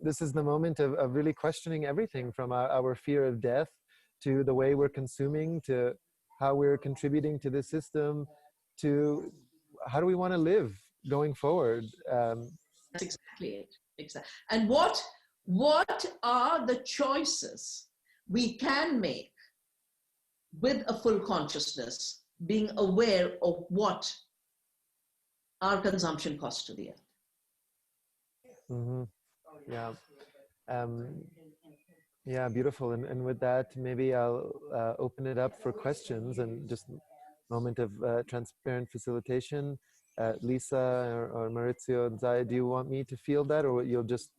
this is the moment of really questioning everything from our fear of death to the way we're consuming, to how we're contributing to the system, to how do we want to live going forward. That's exactly it. Exactly. And what are the choices we can make with a full consciousness, being aware of what our consumption costs to the earth? Mm-hmm. Yeah. Um, yeah, beautiful. And with that, maybe I'll open it up for questions and just moment of transparent facilitation. Lisa or Maurizio and Zaya, do you want me to field that, or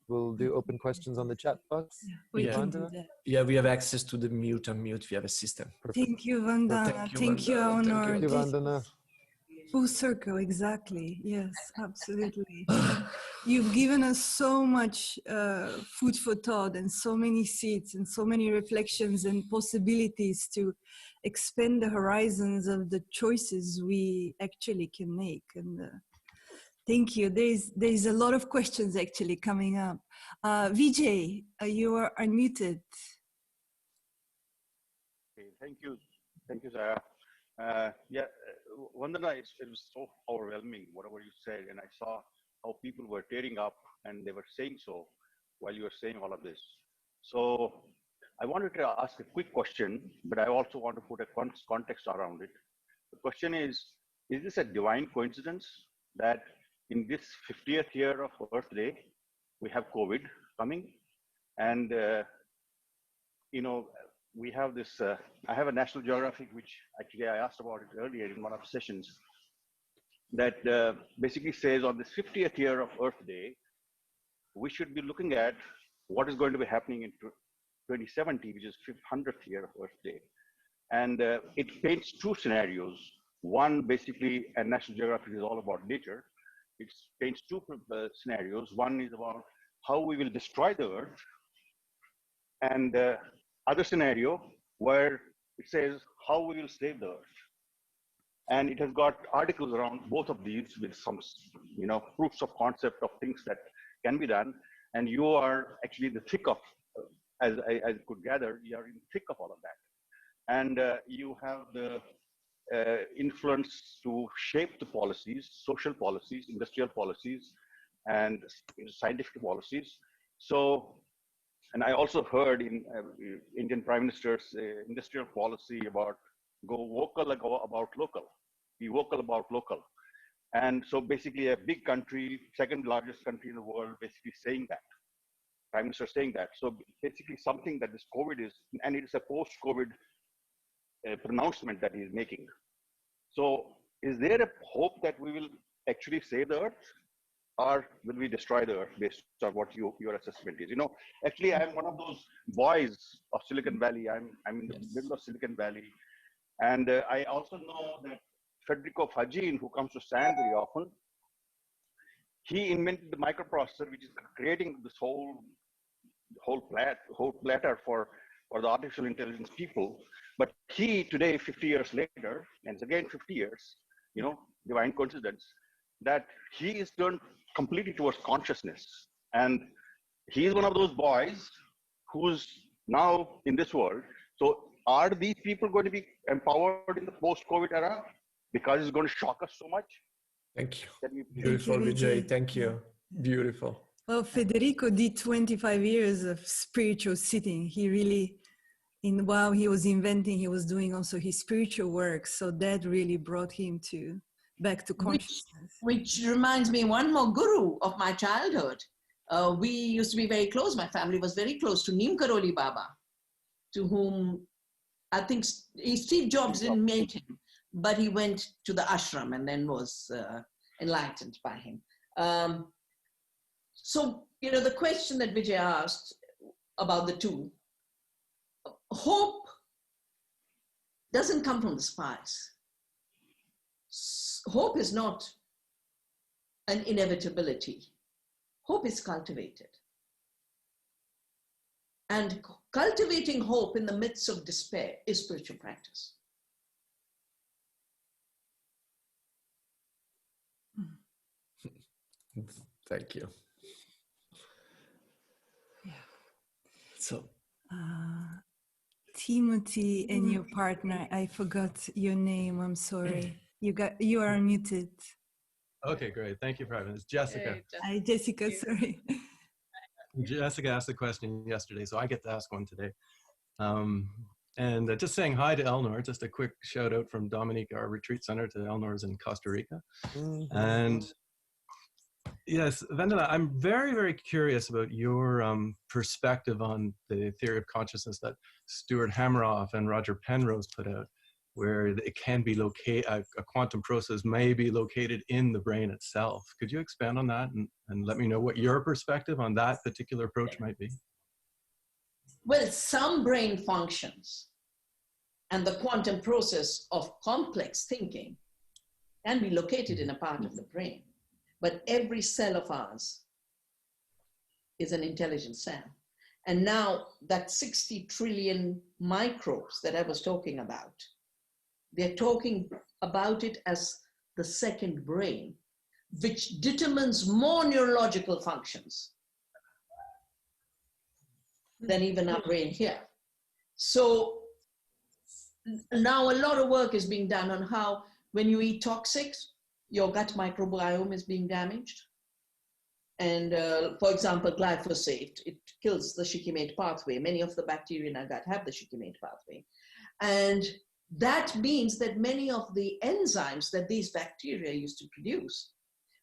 we'll do open questions on the chat box? We Yeah. can do that. Yeah, we have access to the mute and mute. We have a system. Perfect. Thank you, Vandana. Thank you, Thank you, Vandana. Alnoor. Thank Thank you, Vandana. Full circle, exactly. Yes, absolutely. You've given us so much food for thought and so many seeds and so many reflections and possibilities to expand the horizons of the choices we actually can make. And thank you. There's a lot of questions actually coming up. Vijay, you are unmuted. Okay, thank you, Zaya. Vandana, it was so overwhelming, whatever you said, and I saw how people were tearing up, and they were saying so while you were saying all of this. So I wanted to ask a quick question, but I also want to put a context around it. The question is this a divine coincidence that in this 50th year of Earth Day, we have COVID coming? And, we have this, I have a National Geographic, which actually I asked about it earlier in one of the sessions, that basically says on this 50th year of Earth Day, we should be looking at what is going to be happening in 2070, which is 500th year of Earth Day. And it paints two scenarios. One, basically, and National Geographic is all about nature. It paints two scenarios. One is about how we will destroy the Earth, and other scenario where it says how we will save the Earth. And it has got articles around both of these with some, proofs of concept of things that can be done. And you are actually the thick of, as I could gather, you are in the thick of all of that. And you have the influence to shape the policies, social policies, industrial policies, and scientific policies. So, and I also heard in Indian Prime Minister's industrial policy about go vocal about local, be vocal about local. And so basically a big country, second largest country in the world, basically saying that, Prime Minister saying that. So basically something that this COVID is, and it is a post-COVID pronouncement that he's making. So is there a hope that we will actually save the Earth? Or will we destroy the Earth based on what your assessment is? Actually, I'm one of those boys of Silicon Valley. I'm in the middle of Silicon Valley. And I also know that Federico Faggin, who comes to SAN very often, he invented the microprocessor, which is creating this whole platter for the artificial intelligence people. But he today, 50 years later, and it's again 50 years, divine coincidence, that he is turned completely towards consciousness. And he is one of those boys who's now in this world. So are these people going to be empowered in the post-COVID era because it's going to shock us so much? Thank you. Thank Beautiful, you, Vijay. Vijay. Thank you. Beautiful. Well, Federico did 25 years of spiritual sitting. He really, while he was inventing, he was doing also his spiritual work. So that really brought him back to consciousness. Which reminds me, one more guru of my childhood. We used to be very close. My family was very close to Neem Karoli Baba, to whom I think Steve Jobs didn't meet him, but he went to the ashram and then was enlightened by him. So, the question that Vijay asked about the two, hope doesn't come from the skies. Hope is not an inevitability. Hope is cultivated. And cultivating hope in the midst of despair is spiritual practice. Thank you. Yeah. So, Timothy and your partner, I forgot your name. I'm sorry. You are muted. Okay, great. Thank you for having us. Jessica. Hi, Jessica. Sorry. Jessica asked the question yesterday, so I get to ask one today. And just saying hi to Alnoor, just a quick shout out from Dominique, our retreat center, to Alnoor's in Costa Rica. Mm-hmm. And yes, Vandana, I'm very, very curious about your perspective on the theory of consciousness that Stuart Hameroff and Roger Penrose put out, where it can be located, a quantum process may be located in the brain itself. Could you expand on that and let me know what your perspective on that particular approach might be? Well, some brain functions and the quantum process of complex thinking can be located in a part of the brain, but every cell of ours is an intelligent cell. And now that 60 trillion microbes that I was talking about, they're talking about it as the second brain, which determines more neurological functions than even our brain here. So now a lot of work is being done on how when you eat toxics, your gut microbiome is being damaged. And for example, glyphosate, it kills the shikimate pathway. Many of the bacteria in our gut have the shikimate pathway. And that means that many of the enzymes that these bacteria used to produce,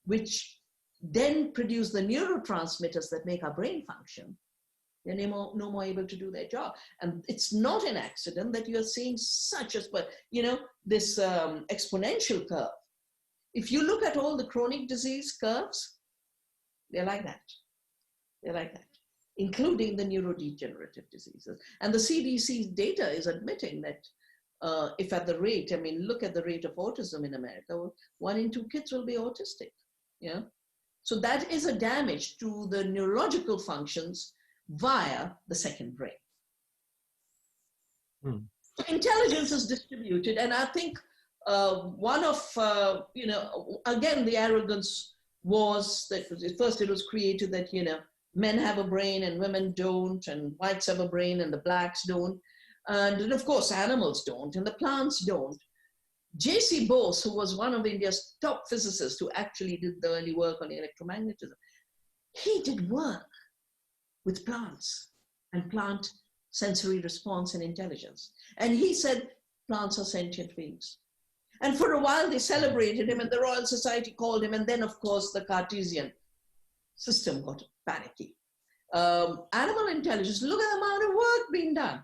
which then produce the neurotransmitters that make our brain function, they're no more able to do their job. And it's not an accident that you're seeing such as, but this exponential curve. If you look at all the chronic disease curves, they're like that. They're like that, including the neurodegenerative diseases. And the CDC's data is admitting that if at the rate, look at the rate of autism in America, 1 in 2 kids will be autistic. Yeah. So that is a damage to the neurological functions via the second brain. Intelligence is distributed, and I think one of, again, the arrogance was that first it was created that, men have a brain and women don't, and whites have a brain and the blacks don't. And of course, animals don't, and the plants don't. J.C. Bose, who was one of India's top physicists who actually did the early work on electromagnetism, he did work with plants and plant sensory response and intelligence. And he said, plants are sentient beings. And for a while they celebrated him and the Royal Society called him. And then of course the Cartesian system got panicky. Animal intelligence, look at the amount of work being done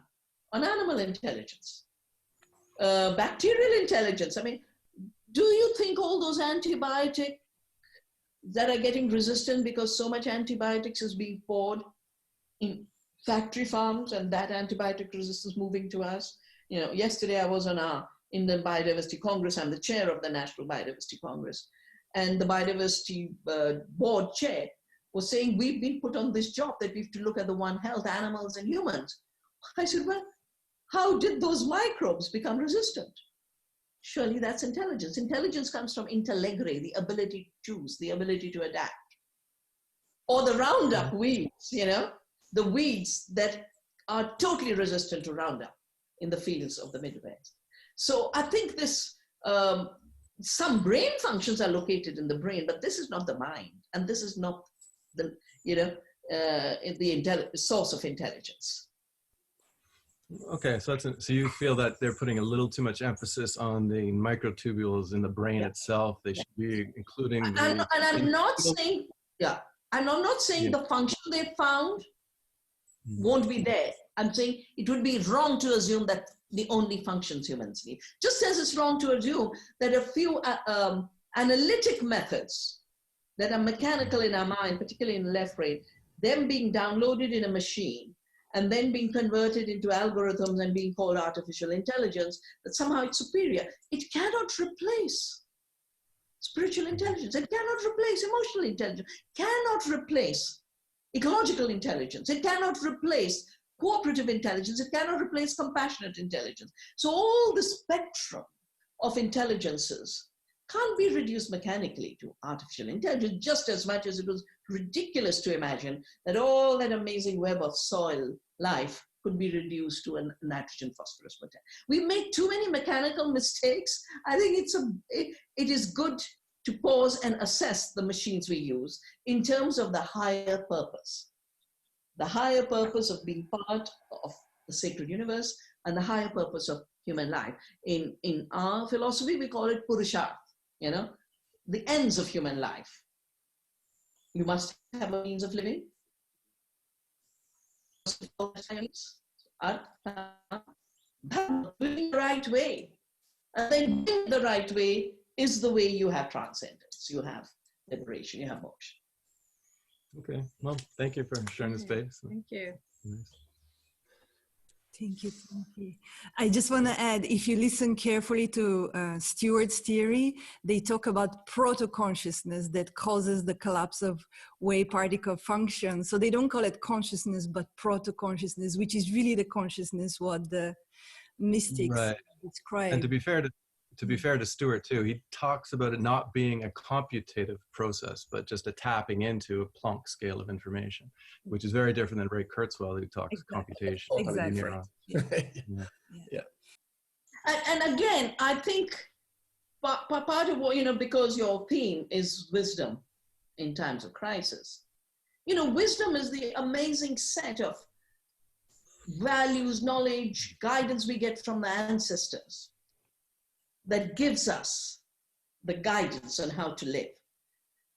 on animal intelligence. Bacterial intelligence, do you think all those antibiotics that are getting resistant because so much antibiotics is being poured in factory farms and that antibiotic resistance moving to us? Yesterday I was on our Indian Biodiversity Congress. I'm the chair of the National Biodiversity Congress. And the Biodiversity Board chair was saying, we've been put on this job that we have to look at the One Health, animals and humans. I said, well, how did those microbes become resistant? Surely that's intelligence. Intelligence comes from intellegre, the ability to choose, the ability to adapt. Or the Roundup weeds, the weeds that are totally resistant to Roundup in the fields of the Midwest. So I think this, some brain functions are located in the brain, but this is not the mind. And this is not the, the source of intelligence. Okay, so you feel that they're putting a little too much emphasis on the microtubules in the brain itself. They should be including. And I'm not saying, and I'm not saying the function they found won't be there. I'm saying it would be wrong to assume that the only functions humans need. Just as it's wrong to assume that a few analytic methods that are mechanical in our mind, particularly in the left brain, them being downloaded in a machine and then being converted into algorithms and being called artificial intelligence, that somehow it's superior. It cannot replace spiritual intelligence. It cannot replace emotional intelligence. It cannot replace ecological intelligence. It cannot replace cooperative intelligence. It cannot replace compassionate intelligence. So all the spectrum of intelligences can't be reduced mechanically to artificial intelligence, just as much as it was ridiculous to imagine that all that amazing web of soil life could be reduced to a nitrogen phosphorus motel. We make too many mechanical mistakes. I think it is good to pause and assess the machines we use in terms of the higher purpose. The higher purpose of being part of the sacred universe and the higher purpose of human life. In our philosophy, we call it Purusharth, the ends of human life. You must have a means of living. Doing the right way. And then doing the right way is the way you have transcendence, you have liberation, you have moksha. Okay, well, thank you for sharing the space. Thank you. Nice. Thank you. I just want to add, if you listen carefully to Stewart's theory, they talk about proto-consciousness that causes the collapse of wave particle function. So they don't call it consciousness, but proto-consciousness, which is really the consciousness what the mystics describe. And to be fair to Stewart too, he talks about it not being a computative process, but just a tapping into a Planck scale of information, which is very different than Ray Kurzweil, who talks computation. Exactly. Yeah. And again, I think part of what, because your theme is wisdom in times of crisis, wisdom is the amazing set of values, knowledge, guidance we get from the ancestors that gives us the guidance on how to live.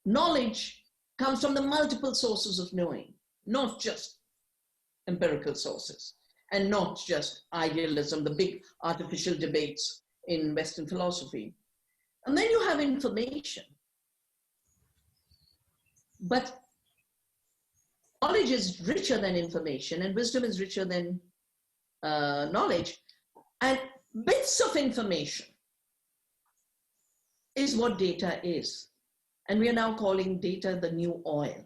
Knowledge comes from the multiple sources of knowing, not just empirical sources, and not just idealism, the big artificial debates in Western philosophy. And then you have information. But knowledge is richer than information, and wisdom is richer than knowledge. And bits of information is what data is. And we are now calling data the new oil.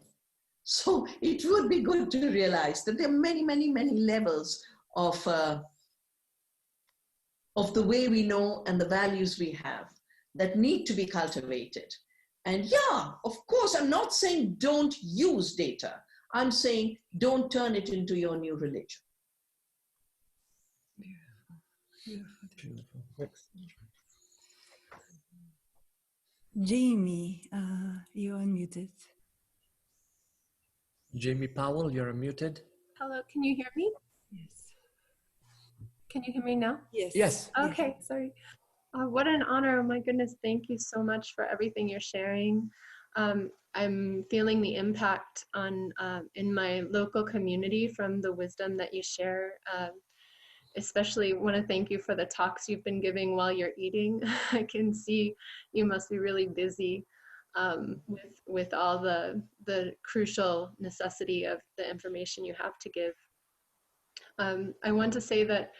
So it would be good to realize that there are many, many, many levels of the way we know and the values we have that need to be cultivated. And yeah, of course, I'm not saying don't use data. I'm saying don't turn it into your new religion. Beautiful. Next. Jamie, you're unmuted. Jamie Powell, you're unmuted. Hello, can you hear me? Yes. Can you hear me now? Yes. Yes. Okay, sorry. What an honor. Oh my goodness, thank you so much for everything you're sharing. I'm feeling the impact on in my local community from the wisdom that you share. Especially want to thank you for the talks you've been giving while you're eating. I can see you must be really busy with all the crucial necessity of the information you have to give. I want to say that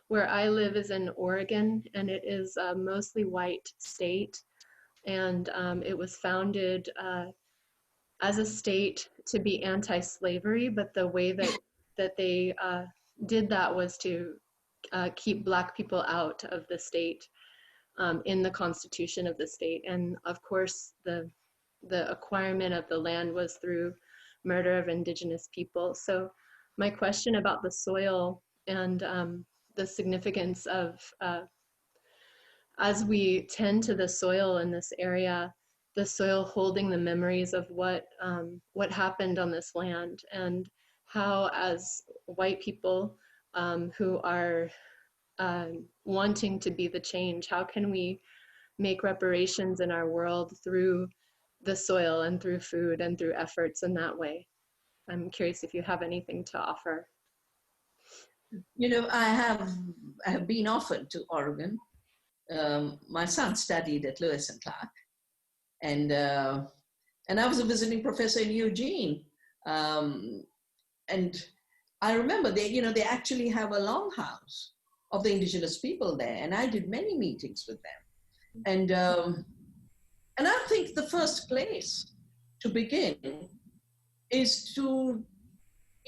where I live is in Oregon, and it is a mostly white state. And it was founded as a state to be anti-slavery, but the way that they did that was to keep Black people out of the state in the constitution of the state. And of course, the acquirement of the land was through murder of indigenous people. So my question about the soil and the significance of, as we tend to the soil in this area, the soil holding the memories of what happened on this land, and how as white people who are wanting to be the change, how can we make reparations in our world through the soil and through food and through efforts in that way? I'm curious if you have anything to offer. I have been offered to Oregon. My son studied at Lewis and Clark, and I was a visiting professor in Eugene, and I remember they actually have a longhouse of the indigenous people there, and I did many meetings with them, and I think the first place to begin is to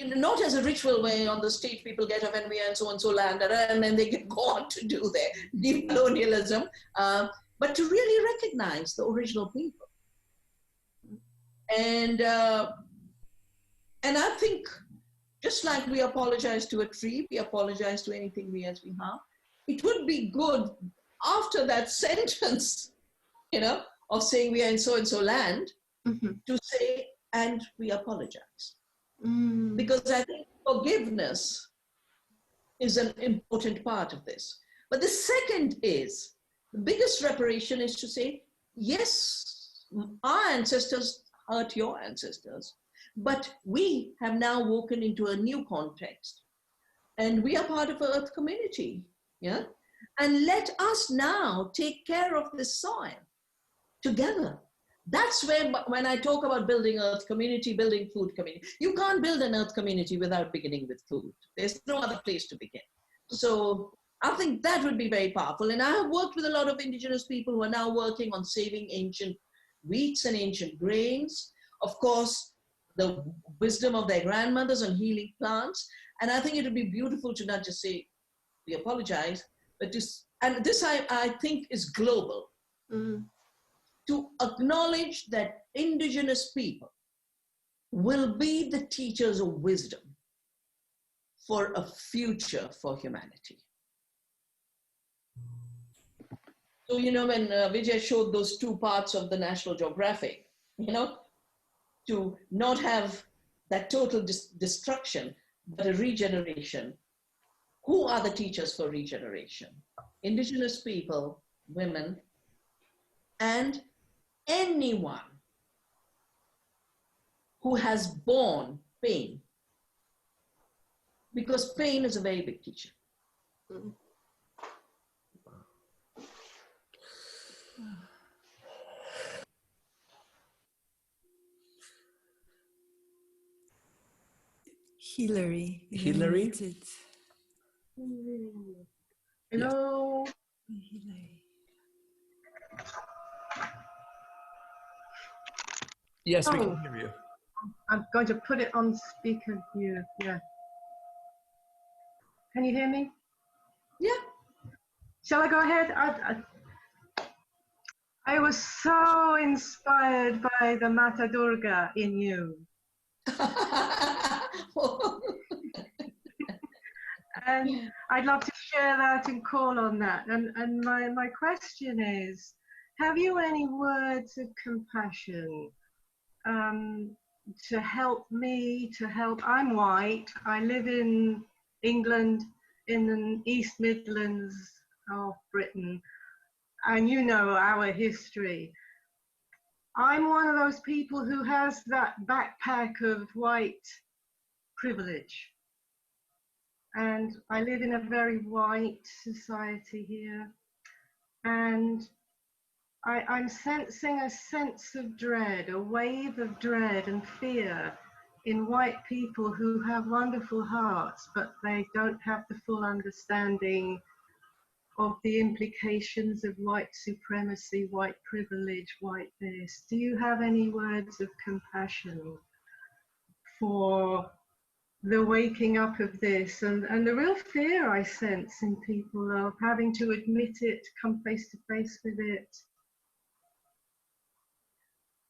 not as a ritual way on the stage people get up and we are in so-and-so land, and then they can go on to do their decolonialism, but to really recognize the original people. And I think just like we apologize to a tree, we apologize to anything we as we have, it would be good after that sentence, of saying we are in so-and-so land, to say, and we apologize. Because I think forgiveness is an important part of this. But the second is, the biggest reparation is to say, yes, our ancestors hurt your ancestors, but we have now woken into a new context and we are part of an earth community, yeah? And let us now take care of this soil together. That's where, when I talk about building earth community, building food community, you can't build an earth community without beginning with food. There's no other place to begin. So I think that would be very powerful. And I have worked with a lot of indigenous people who are now working on saving ancient wheats and ancient grains. Of course, the wisdom of their grandmothers on healing plants. And I think it would be beautiful to not just say, we apologize, but just, and this I think is global. To acknowledge that indigenous people will be the teachers of wisdom for a future for humanity. So, when Vijay showed those two parts of the National Geographic, to not have that total destruction, but a regeneration. Who are the teachers for regeneration? Indigenous people, women, and anyone who has borne pain, because pain is a very big teacher. Hillary. Hillary? Hello. Hillary. Yes, we can hear you. I'm going to put it on speaker here. Yeah. Can you hear me? Yeah. Shall I go ahead? I was so inspired by the Mata Durga in you. And I'd love to share that and call on that. And my question is, have you any words of compassion to help me, I'm white, I live in England, in the East Midlands of Britain, and our history. I'm one of those people who has that backpack of white privilege. And I live in a very white society here. And I'm sensing a sense of dread, a wave of dread and fear in white people who have wonderful hearts, but they don't have the full understanding of the implications of white supremacy, white privilege, white this. Do you have any words of compassion for the waking up of this and the real fear I sense in people of having to admit it, come face to face with it?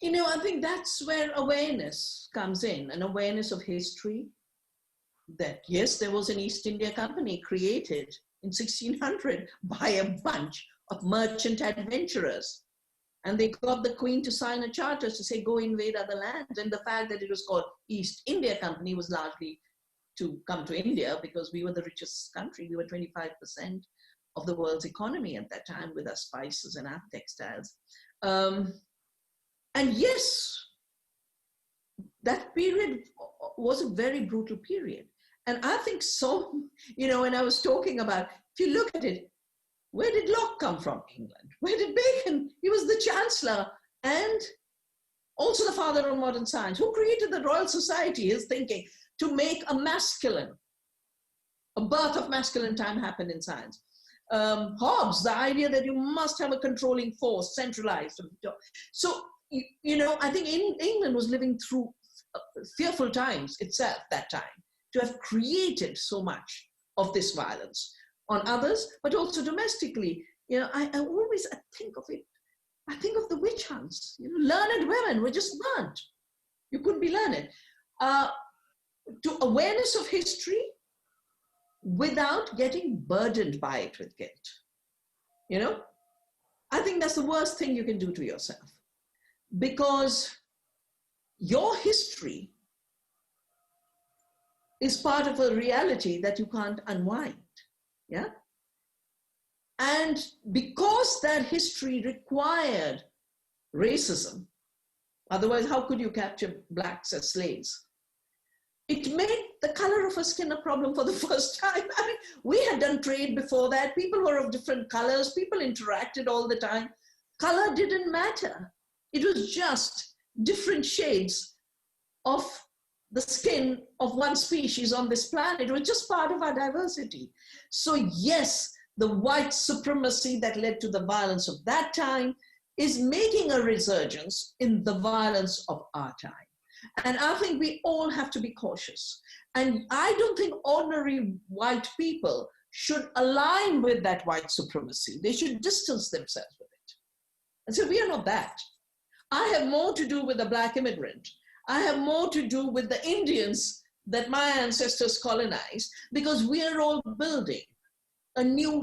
I think that's where awareness comes in, an awareness of history, that yes, there was an East India Company created in 1600 by a bunch of merchant adventurers. And they got the Queen to sign a charter to say, go invade other lands. And the fact that it was called East India Company was largely to come to India because we were the richest country. We were 25% of the world's economy at that time with our spices and our textiles. And yes, that period was a very brutal period. And I think so, when I was talking about, if you look at it, where did Locke come from? England. Where did Bacon? He was the Chancellor and also the father of modern science. Who created the Royal Society? His thinking to make a birth of masculine time happen in science. Hobbes, the idea that you must have a controlling force, centralized. So, I think England was living through fearful times itself that time. to have created so much of this violence on others, but also domestically. You know, I always think of it. I think of the witch hunts. You know, learned women were just burnt. You couldn't be learned. To awareness of history without getting burdened by it with guilt. You know, I think that's the worst thing you can do to yourself, because your history is part of a reality that you can't unwind. Yeah. And because that history required racism, otherwise, how could you capture blacks as slaves? It made the color of our skin a problem for the first time. I mean, we had done trade before that. People were of different colors. People interacted all the time. Color didn't matter. It was just different shades of the skin of one species on this planet. It was just part of our diversity. So yes, the white supremacy that led to the violence of that time is making a resurgence in the violence of our time. And I think we all have to be cautious. And I don't think ordinary white people should align with that white supremacy. They should distance themselves with it. And so we are not that. I have more to do with the black immigrant. I have more to do with the Indians that my ancestors colonized, because we are all building a new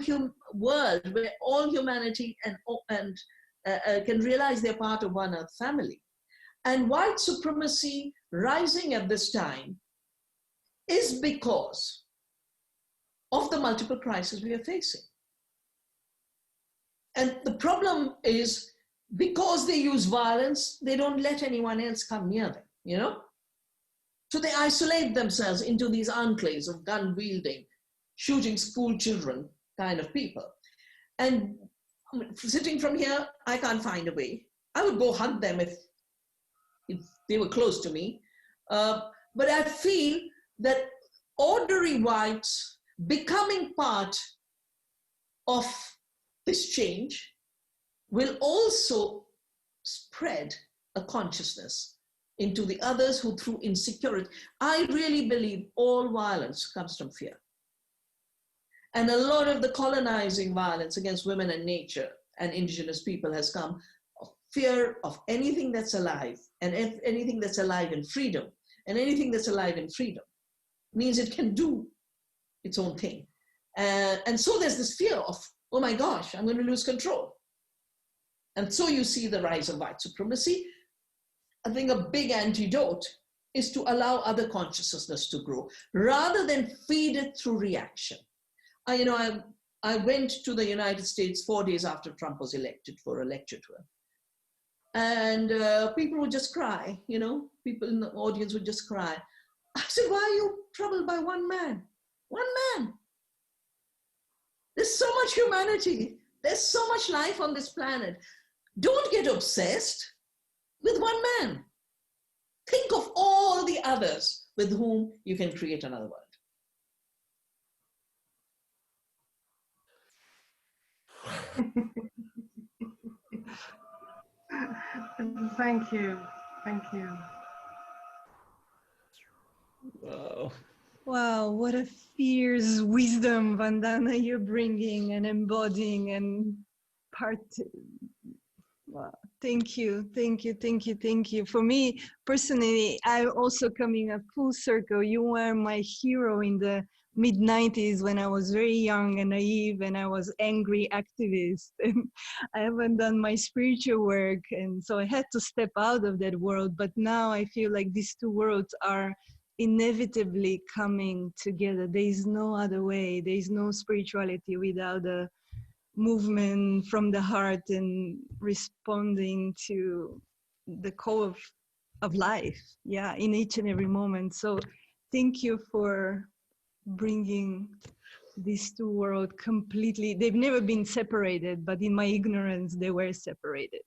world where all humanity can realize they're part of one earth family. And white supremacy rising at this time is because of the multiple crises we are facing. And the problem is, because they use violence, they don't let anyone else come near them, you know? So they isolate themselves into these enclaves of gun-wielding, shooting school children kind of people. And sitting from here, I can't find a way. I would go hunt them if they were close to me. But I feel that ordinary whites becoming part of this change will also spread a consciousness into the others who, through insecurity, I really believe all violence comes from fear. And a lot of the colonizing violence against women and nature and indigenous people has come of fear of anything that's alive, and anything that's alive in freedom. And anything that's alive in freedom means it can do its own thing. And so there's this fear of, oh my gosh, I'm going to lose control. And so you see the rise of white supremacy. I think a big antidote is to allow other consciousness to grow, rather than feed it through reaction. I went to the United States 4 days after Trump was elected for a lecture tour. And people would just cry, you know, people in the audience would just cry. I said, why are you troubled by one man? One man. There's so much humanity. There's so much life on this planet. Don't get obsessed with one man. Think of all the others with whom you can create another world. Thank you. Thank you. Wow. Wow, what a fierce wisdom, Vandana, you're bringing and embodying and part. Wow. Thank you, thank you, thank you, thank you. For me personally, I'm also coming a full circle. You were my hero in the mid-90s when I was very young and naive and I was angry activist and I haven't done my spiritual work, and so I had to step out of that world. But now I feel like these two worlds are inevitably coming together. There is no other way. There is no spirituality without a movement from the heart and responding to the call of life, yeah, in each and every moment. So thank you for bringing these two worlds completely. They've never been separated, but in my ignorance they were separated.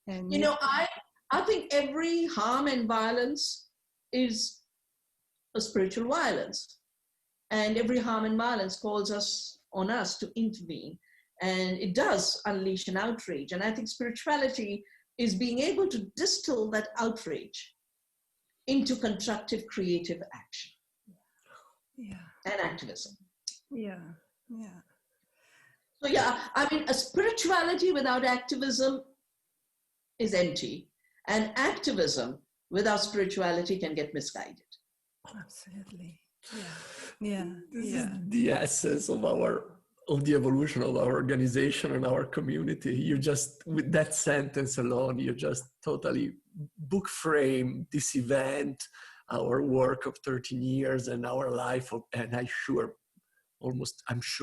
And you know, I think every harm and violence is a spiritual violence, and every harm and violence calls on us to intervene, and it does unleash an outrage. And I think spirituality is being able to distill that outrage into constructive creative action. and activism. Yeah. So yeah, I mean, a spirituality without activism is empty, and activism without spirituality can get misguided. Absolutely. Yeah. This is the essence of the evolution of our organization and our community. You just, with that sentence alone, you just totally book frame this event, our work of 13 years and our life of, and I'm sure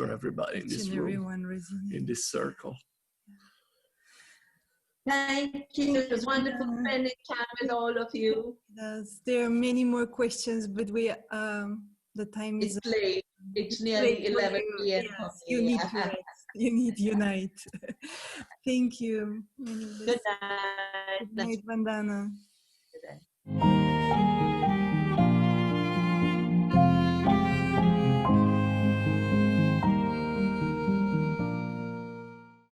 everybody in this room, in this circle. Thank you. It was wonderful spending time with all of you. Yes, there are many more questions, but we the time is late. It's nearly 11 p.m. Yes, you need to rest. You need to unite. Thank you. Good night. Good night, Vandana. Good night.